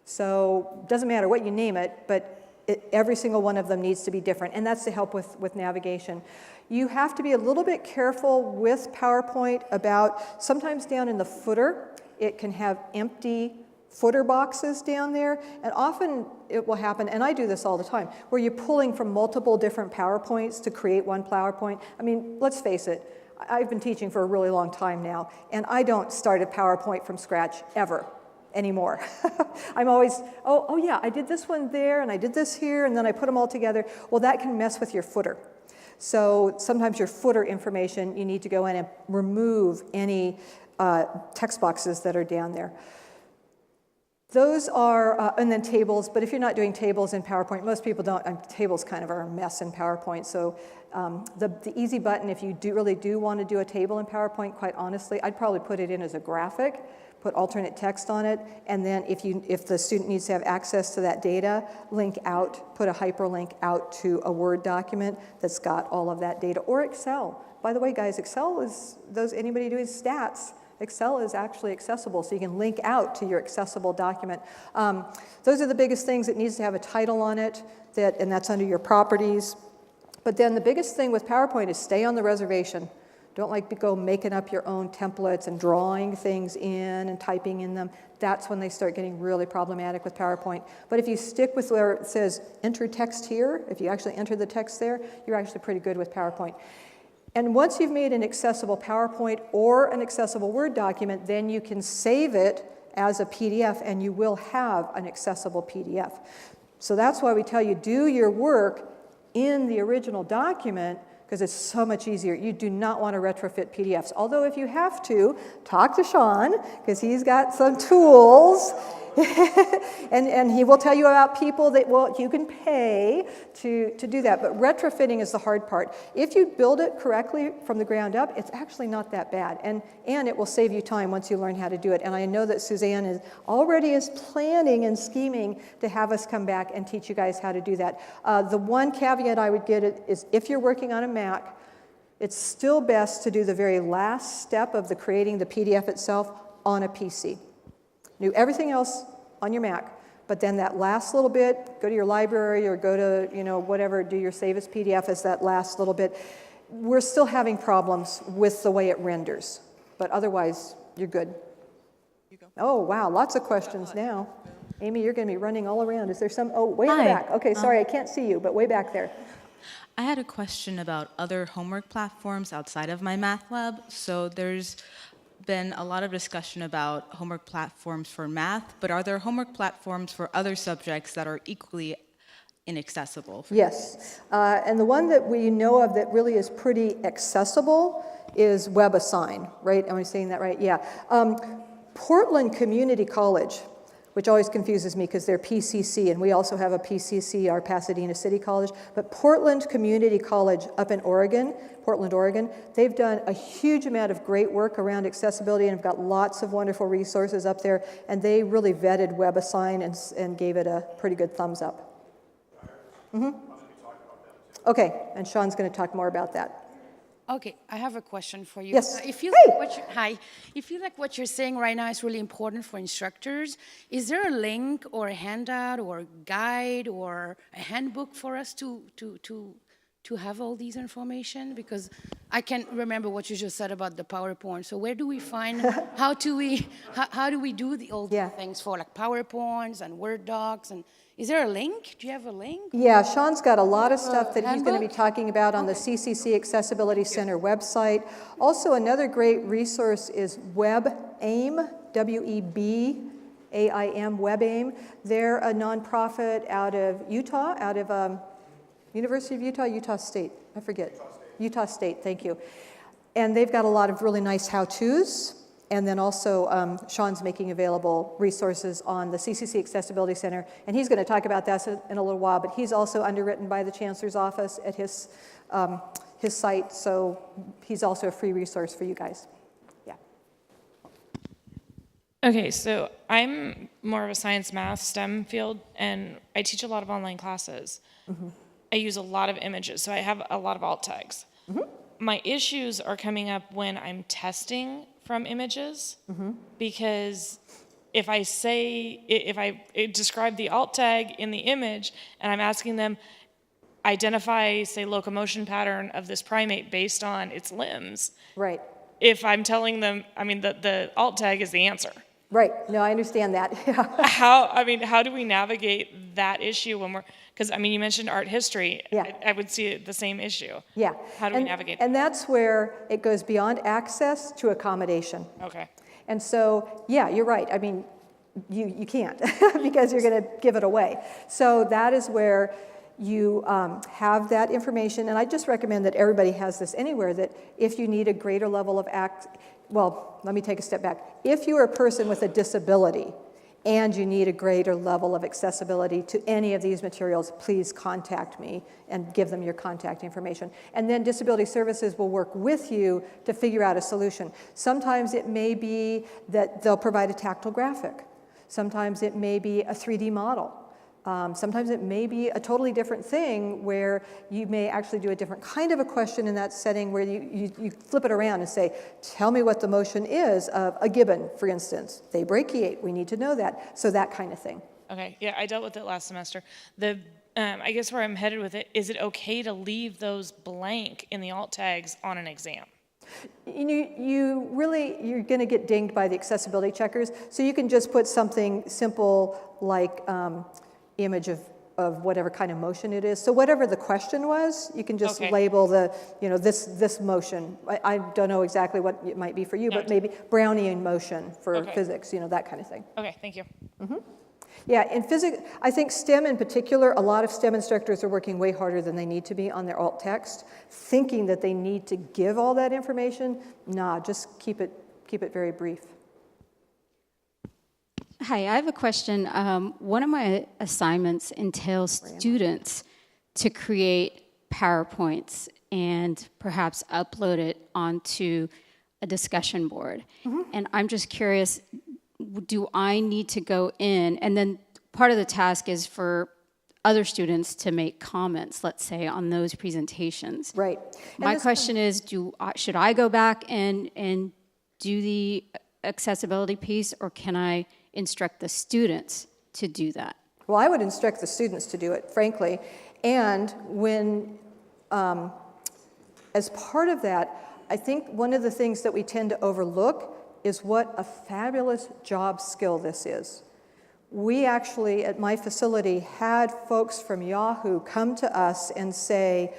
So it doesn't matter what you name it, but every single one of them needs to be different, and that's to help with navigation. You have to be a little bit careful with PowerPoint about, sometimes down in the footer, it can have empty footer boxes down there, and often it will happen, and I do this all the time, where you're pulling from multiple different PowerPoints to create one PowerPoint. I mean, let's face it, I've been teaching for a really long time now, and I don't start a PowerPoint from scratch ever anymore. I'm always, oh yeah, I did this one there, and I did this here, and then I put them all together. Well, that can mess with your footer. So sometimes your footer information, you need to go in and remove any text boxes that are down there. Those are, and then tables, but if you're not doing tables in PowerPoint, most people don't, tables kind of are a mess in PowerPoint, so the easy button, if you really do want to do a table in PowerPoint, quite honestly, I'd probably put it in as a graphic, put alternate text on it, and then if the student needs to have access to that data, link out, put a hyperlink out to a Word document that's got all of that data, or Excel. By the way, guys, Excel is, anybody doing stats, Excel is actually accessible, so you can link out to your accessible document. Those are the biggest things. It needs to have a title on it, and that's under your properties. But then the biggest thing with PowerPoint is stay on the reservation. Don't go making up your own templates and drawing things in and typing in them. That's when they start getting really problematic with PowerPoint. But if you stick with where it says enter text here, if you actually enter the text there, you're actually pretty good with PowerPoint. And once you've made an accessible PowerPoint or an accessible Word document, then you can save it as a PDF, and you will have an accessible PDF. So that's why we tell you, do your work in the original document, because it's so much easier. You do not want to retrofit PDFs. Although if you have to, talk to Sean, because he's got some tools. and he will tell you about people that you can pay to do that. But retrofitting is the hard part. If you build it correctly from the ground up, it's actually not that bad. And it will save you time once you learn how to do it. And I know that Suzanne is already planning and scheming to have us come back and teach you guys how to do that. The one caveat I would get is if you're working on a Mac, it's still best to do the very last step of creating the PDF itself on a PC. Do everything else on your Mac, but then that last little bit, go to your library or go to, whatever, do your save as PDF as that last little bit. We're still having problems with the way it renders, but otherwise, you're good. Oh, wow, lots of questions now. Amy, you're going to be running all around. Is there some, way in the Hi. back. Okay, sorry, I can't see you, but way back there. I had a question about other homework platforms outside of MyMathLab. So there's been a lot of discussion about homework platforms for math, but are there homework platforms for other subjects that are equally inaccessible? Yes, and the one that we know of that really is pretty accessible is WebAssign, right? Am I saying that right? Yeah. Portland Community College, which always confuses me because they're PCC, and we also have a PCC, our Pasadena City College, but Portland Community College up in Oregon, Portland, Oregon, they've done a huge amount of great work around accessibility and have got lots of wonderful resources up there, and they really vetted WebAssign and gave it a pretty good thumbs up. Okay, and Sean's going to talk more about that. Okay, I have a question for you. Yes. If you Hey! if you like what you're saying right now is really important for instructors, is there a link or a handout or a guide or a handbook for us to have all these information? Because I can't remember what you just said about the PowerPoint. So where do we find how do we do all these things for like PowerPoints and Word docs, and is there a link? Do you have a link? Yeah, Sean's got a lot of stuff that he's going to be handbook? talking about on the CCC Accessibility Center website. Also, another great resource is WebAIM, W-E-B-A-I-M, WebAIM. They're a nonprofit out of Utah, out of University of Utah, Utah State, I forget. Utah State, thank you. And they've got a lot of really nice how-tos. And then also, Sean's making available resources on the CCC Accessibility Center, and he's going to talk about that in a little while, but he's also underwritten by the Chancellor's Office at his site, so he's also a free resource for you guys. Yeah. Okay, so I'm more of a science, math, STEM field, and I teach a lot of online classes. I use a lot of images, so I have a lot of alt tags. My issues are coming up when I'm testing from images, because if I describe the alt tag in the image and I'm asking them, identify, say, locomotion pattern of this primate based on its limbs. Right. If I'm telling them, the alt tag is the answer. Right, no, I understand that. How do we navigate that issue when because you mentioned art history. Yeah. I would see the same issue. Yeah. How do we navigate that? And that's where it goes beyond access to accommodation. Okay. And so, yeah, you're right. You can't because you're going to give it away. So that is where you have that information. And I just recommend that everybody has this anywhere, that if you need a greater level of well, let me take a step back. If you're a person with a disability and you need a greater level of accessibility to any of these materials, please contact me and give them your contact information. And then Disability Services will work with you to figure out a solution. Sometimes it may be that they'll provide a tactile graphic. Sometimes it may be a 3D model. Sometimes it may be a totally different thing where you may actually do a different kind of a question in that setting where you flip it around and say, tell me what the motion is of a gibbon, for instance. They brachiate, we need to know that. So that kind of thing. Okay, yeah, I dealt with it last semester. I guess where I'm headed with it, is it okay to leave those blank in the alt tags on an exam? You're going to get dinged by the accessibility checkers, so you can just put something simple like image of whatever kind of motion it is. So whatever the question was, you can just Okay. label the, this motion. I don't know exactly what it might be for you, but maybe Brownian motion for Okay. physics, that kind of thing. Okay, thank you. Yeah, in physics, I think STEM in particular, a lot of STEM instructors are working way harder than they need to be on their alt text, thinking that they need to give all that information. Nah, just keep it very brief. Hi, I have a question. One of my assignments entails students to create PowerPoints and perhaps upload it onto a discussion board. And I'm just curious, do I need to go in, and then part of the task is for other students to make comments, let's say, on those presentations. Right. My question is, should I go back and do the accessibility piece, or can I instruct the students to do that? Well, I would instruct the students to do it, frankly. And when, as part of that, I think one of the things that we tend to overlook is what a fabulous job skill this is. We actually, at my facility, had folks from Yahoo come to us and say,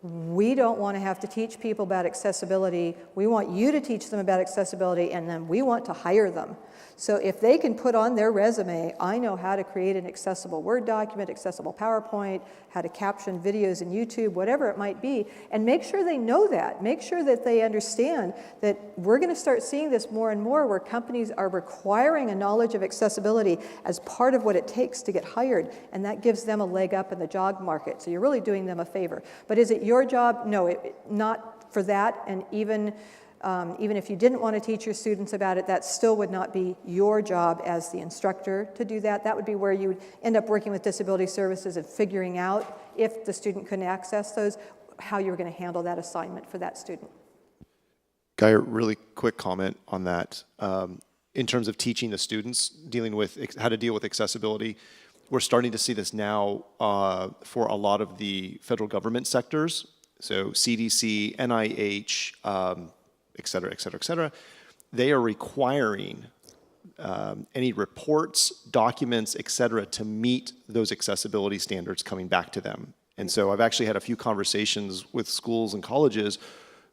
we don't want to have to teach people about accessibility. We want you to teach them about accessibility, and then we want to hire them. So if they can put on their resume, I know how to create an accessible Word document, accessible PowerPoint, how to caption videos in YouTube, whatever it might be, and make sure they know that. Make sure that they understand that we're going to start seeing this more and more, where companies are requiring a knowledge of accessibility as part of what it takes to get hired, and that gives them a leg up in the job market. So you're really doing them a favor. But is it your job? No, not for that, and even if you didn't want to teach your students about it, that still would not be your job as the instructor to do that. That would be where you would end up working with disability services and figuring out, if the student couldn't access those, how you were going to handle that assignment for that student. Guy, a really quick comment on that. In terms of teaching the students, dealing with how to deal with accessibility, we're starting to see this now for a lot of the federal government sectors. So CDC, NIH, et cetera, et cetera, et cetera. They are requiring any reports, documents, et cetera, to meet those accessibility standards coming back to them. And so I've actually had a few conversations with schools and colleges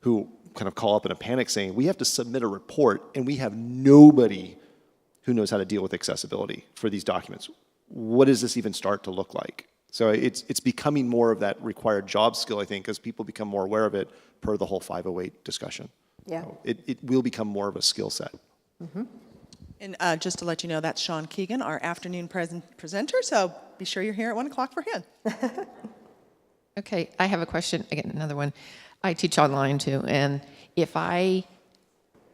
who kind of call up in a panic saying, we have to submit a report and we have nobody who knows how to deal with accessibility for these documents. What does this even start to look like? So it's becoming more of that required job skill, I think, as people become more aware of it per the whole 508 discussion. Yeah. So it will become more of a skill set. And just to let you know, that's Sean Keegan, our afternoon presenter, so be sure you're here at 1 o'clock for him. Okay, I have a question, again, another one. I teach online too, and if I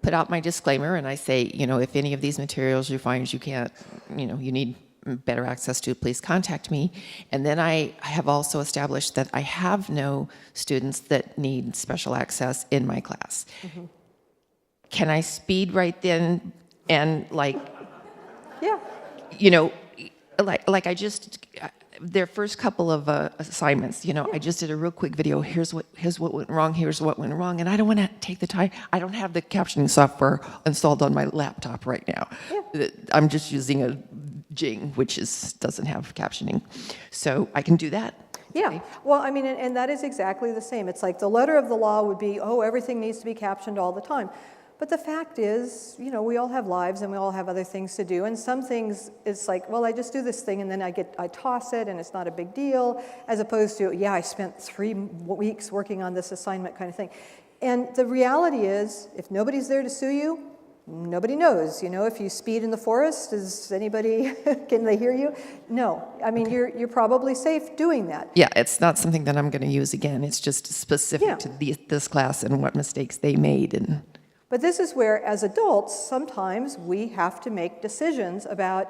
put out my disclaimer and I say, if any of these materials you find you can't, you need better access to, please contact me. And then I have also established that I have no students that need special access in my class. Can I speed right then and Yeah. like I just, their first couple of assignments, I just did a real quick video. Here's what went wrong. Here's what went wrong. And I don't want to take the time. I don't have the captioning software installed on my laptop right now. Yeah. I'm just using a Jing, which doesn't have captioning. So I can do that. Yeah, well, I mean, and that is exactly the same. It's like the letter of the law would be, everything needs to be captioned all the time. But the fact is, we all have lives and we all have other things to do. And some things, it's like, well, I just do this thing and then I toss it and it's not a big deal, as opposed to, I spent 3 weeks working on this assignment kind of thing. And the reality is, if nobody's there to sue you, nobody knows. If you speed in the forest, is anybody, can they hear you? No. I mean, you're probably safe doing that. Yeah, it's not something that I'm going to use again. It's just specific to this class and what mistakes they made. But this is where, as adults, sometimes we have to make decisions about,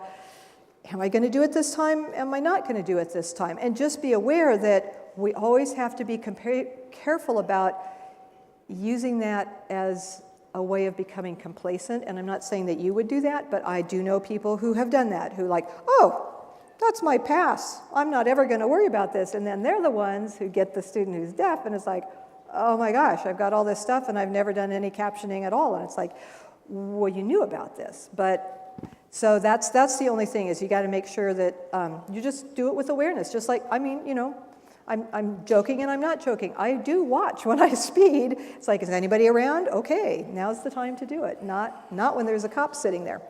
am I going to do it this time? Am I not going to do it this time? And just be aware that we always have to be careful about using that as a way of becoming complacent. And I'm not saying that you would do that, but I do know people who have done that, who that's my pass. I'm not ever going to worry about this. And then they're the ones who get the student who's deaf, and it's like, oh my gosh, I've got all this stuff and I've never done any captioning at all. And it's like, well, you knew about this, but So that's the only thing, is you got to make sure that you just do it with awareness. Just like, I mean, you know, I'm joking and I'm not joking. I do watch when I speed. It's like, is anybody around? Okay, now's the time to do it. Not when there's a cop sitting there.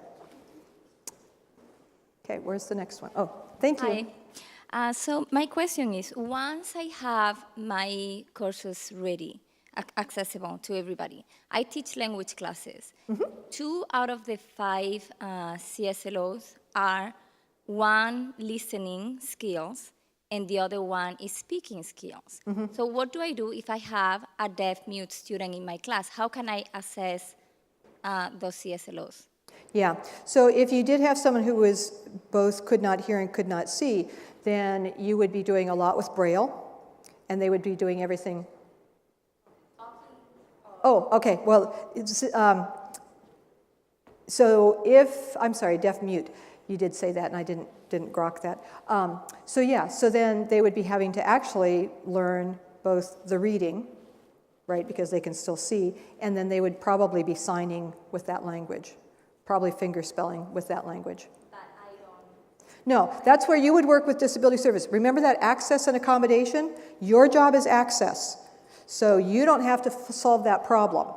Okay, where's the next one? Oh, thank you. Hi. So my question is, once I have my courses ready, accessible to everybody, I teach language classes. 2 out of the 5 CSLOs are one listening skills and the other one is speaking skills. So what do I do if I have a deaf-mute student in my class? How can I assess those CSLOs? Yeah, so if you did have someone who was both could not hear and could not see, then you would be doing a lot with Braille, and they would be doing everything. Oh, okay, well, it's, so if, I'm sorry, deaf-mute, you did say that, and I didn't grok that. So yeah, so then they would be having to actually learn both the reading, right, because they can still see, and then they would probably be signing with that language. Probably finger spelling with that language. But I don't. No, that's where you would work with disability service. Remember that access and accommodation? Your job is access. So you don't have to solve that problem,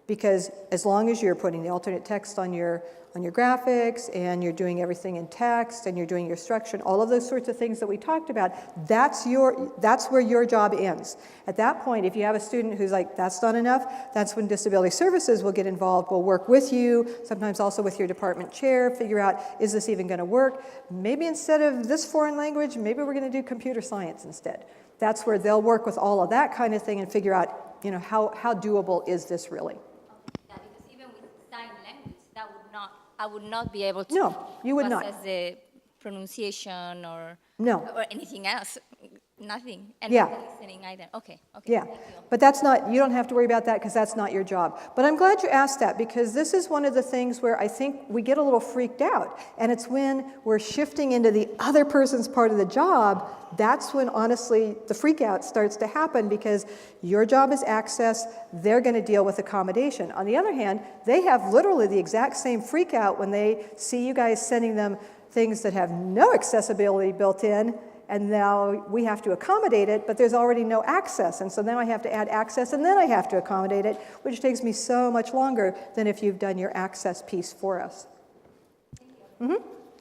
because as long as you're putting the alternate text on your graphics and you're doing everything in text and you're doing your structure and all of those sorts of things that we talked about, that's where your job ends. At that point, if you have a student who's like, that's not enough, that's when disability services will get involved. We'll work with you, sometimes also with your department chair, figure out, is this even going to work? Maybe instead of this foreign language, maybe we're going to do computer science instead. That's where they'll work with all of that kind of thing and figure out, you know, how doable is this really? Yeah, because even with sign language, I would not be able to No, you would not. process the pronunciation or anything else. Nothing. And Yeah. not the listening either. Okay. Yeah, Thank you. but that's not, you don't have to worry about that because that's not your job. But I'm glad you asked that, because this is one of the things where I think we get a little freaked out. And it's when we're shifting into the other person's part of the job, that's when honestly the freak out starts to happen, because your job is access, they're going to deal with accommodation. On the other hand, they have literally the exact same freak out when they see you guys sending them things that have no accessibility built in, and now we have to accommodate it, but there's already no access. And so now I have to add access, and then I have to accommodate it, which takes me so much longer than if you've done your access piece for us.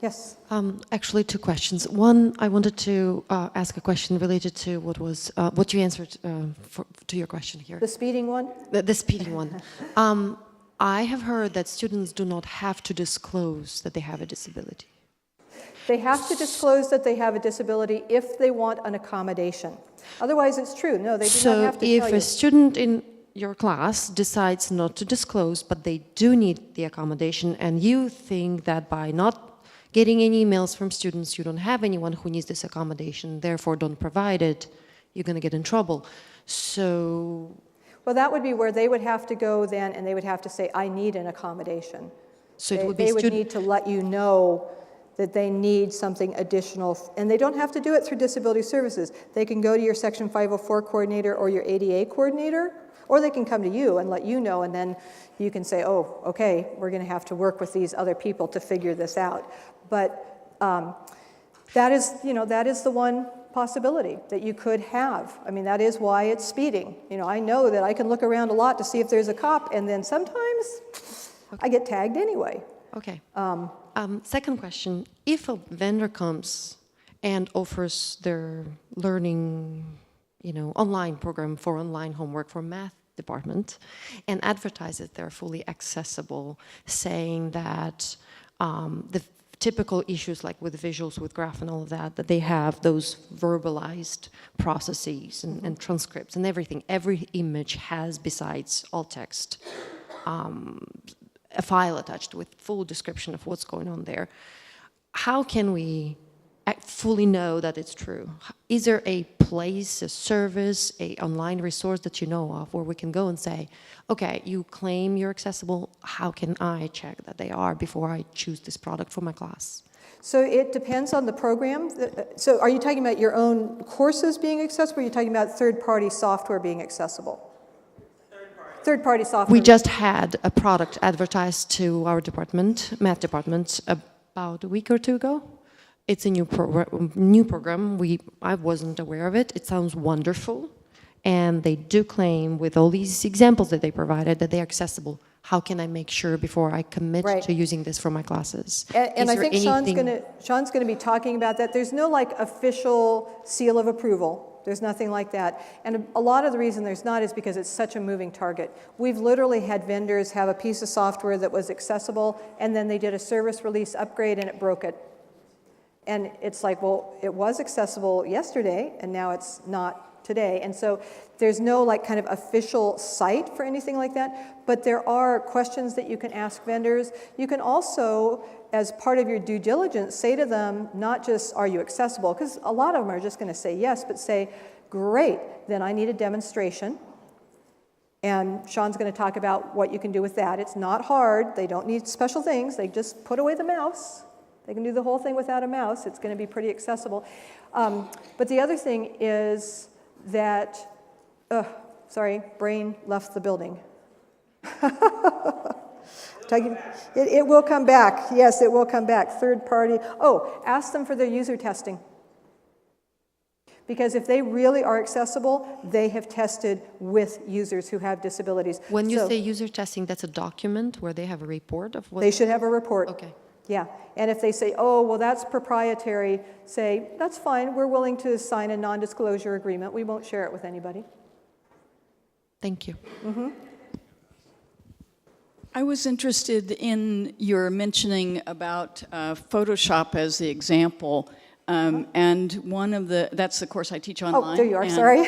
Yes? Actually, 2 questions. One, I wanted to ask a question related to what you answered to your question here. The speeding one? The speeding one. I have heard that students do not have to disclose that they have a disability. They have to disclose that they have a disability if they want an accommodation. Otherwise, it's true. No, they do not have to tell you. So if a student in your class decides not to disclose, but they do need the accommodation, and you think that by not getting any emails from students, you don't have anyone who needs this accommodation, therefore don't provide it, you're going to get in trouble. So... Well, that would be where they would have to go then, and they would have to say, I need an accommodation. So it would be they would need to let you know that they need something additional, and they don't have to do it through disability services. They can go to your Section 504 coordinator or your ADA coordinator, or they can come to you and let you know, and then you can say, oh, okay, we're going to have to work with these other people to figure this out. But that is the one possibility that you could have. I mean, that is why it's speeding. You know, I know that I can look around a lot to see if there's a cop, and then sometimes I get tagged anyway. Okay. Second question, if a vendor comes and offers their learning, online program for online homework for math department and advertises they're fully accessible, saying that the typical issues like with visuals, with graph and all of that, that they have those verbalized processes and transcripts and everything. Every image has, besides alt text, a file attached with full description of what's going on there. How can we fully know that it's true? Is there a place, a service, a online resource that you know of where we can go and say, okay, you claim you're accessible, how can I check that they are before I choose this product for my class? So it depends on the program. So are you talking about your own courses being accessible, or are you talking about third-party software being accessible? Third-party software. We just had a product advertised to our department, math department, about a week or two ago. It's a new program. I wasn't aware of it. It sounds wonderful. And they do claim, with all these examples that they provided, that they're accessible. How can I make sure before I commit to using this for my classes? And I think Sean's going to be talking about that. There's no like official seal of approval. There's nothing like that. And a lot of the reason there's not is because it's such a moving target. We've literally had vendors have a piece of software that was accessible, and then they did a service release upgrade and it broke it. And it's like, well, it was accessible yesterday, and now it's not today. And so there's no like kind of official site for anything like that, but there are questions that you can ask vendors. You can also, as part of your due diligence, say to them, not just, are you accessible? Because a lot of them are just going to say yes, but say, great, then I need a demonstration. And Sean's going to talk about what you can do with that. It's not hard. They don't need special things. They just put away the mouse. They can do the whole thing without a mouse. It's going to be pretty accessible. But the other thing is that, sorry, brain left the building. It will come back. Yes, it will come back. Third party. Oh, ask them for their user testing. Because if they really are accessible, they have tested with users who have disabilities. When you say user testing, that's a document where they have a report of what? They should have a report. Okay. Yeah, and if they say, oh, well, that's proprietary, say, that's fine, we're willing to sign a non-disclosure agreement. We won't share it with anybody. Thank you. Mm-hmm. I was interested in your mentioning about Photoshop as the example, and one of that's the course I teach online. Oh, there you are, sorry.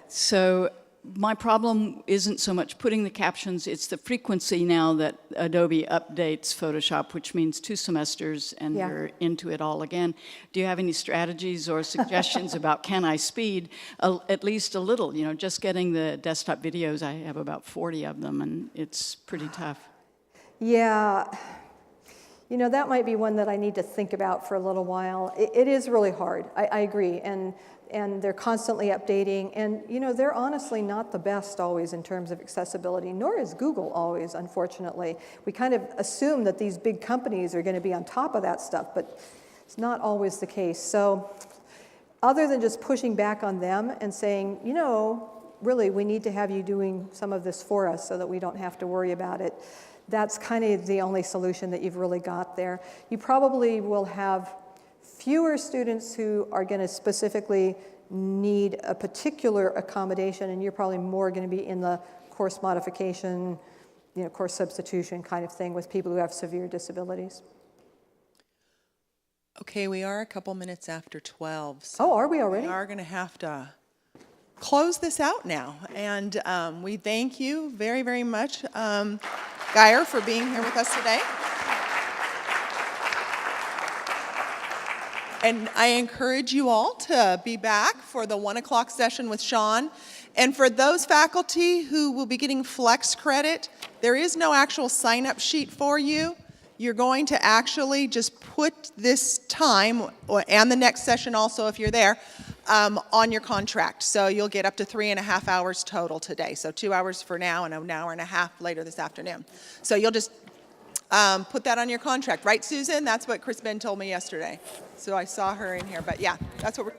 So my problem isn't so much putting the captions, it's the frequency now that Adobe updates Photoshop, which means 2 semesters and you're into it all again. Do you have any strategies or suggestions about can I speed at least a little? You know, just getting the desktop videos, I have about 40 of them and it's pretty tough. Yeah, you know, that might be one that I need to think about for a little while. It is really hard, I agree, and they're constantly updating, and you know, they're honestly not the best always in terms of accessibility, nor is Google always, unfortunately. We kind of assume that these big companies are going to be on top of that stuff, but it's not always the case. So other than just pushing back on them and saying, you know, really, we need to have you doing some of this for us so that we don't have to worry about it, that's kind of the only solution that you've really got there. You probably will have fewer students who are going to specifically need a particular accommodation, and you're probably more going to be in the course modification, you know, course substitution kind of thing with people who have severe disabilities. Okay, we are a couple minutes after 12. So oh, are we already? We are going to have to close this out now. And we thank you very, very much, Geyer, for being here with us today. And I encourage you all to be back for the 1 o'clock session with Sean. And for those faculty who will be getting flex credit, there is no actual sign-up sheet for you. You're going to actually just put this time, and the next session also if you're there, on your contract. So you'll get up to 3.5 hours total today. So 2 hours for now and an hour and a half later this afternoon. So you'll just put that on your contract. Right, Susan? That's what Chris Ben told me yesterday. So I saw her in here. But yeah, that's what we're...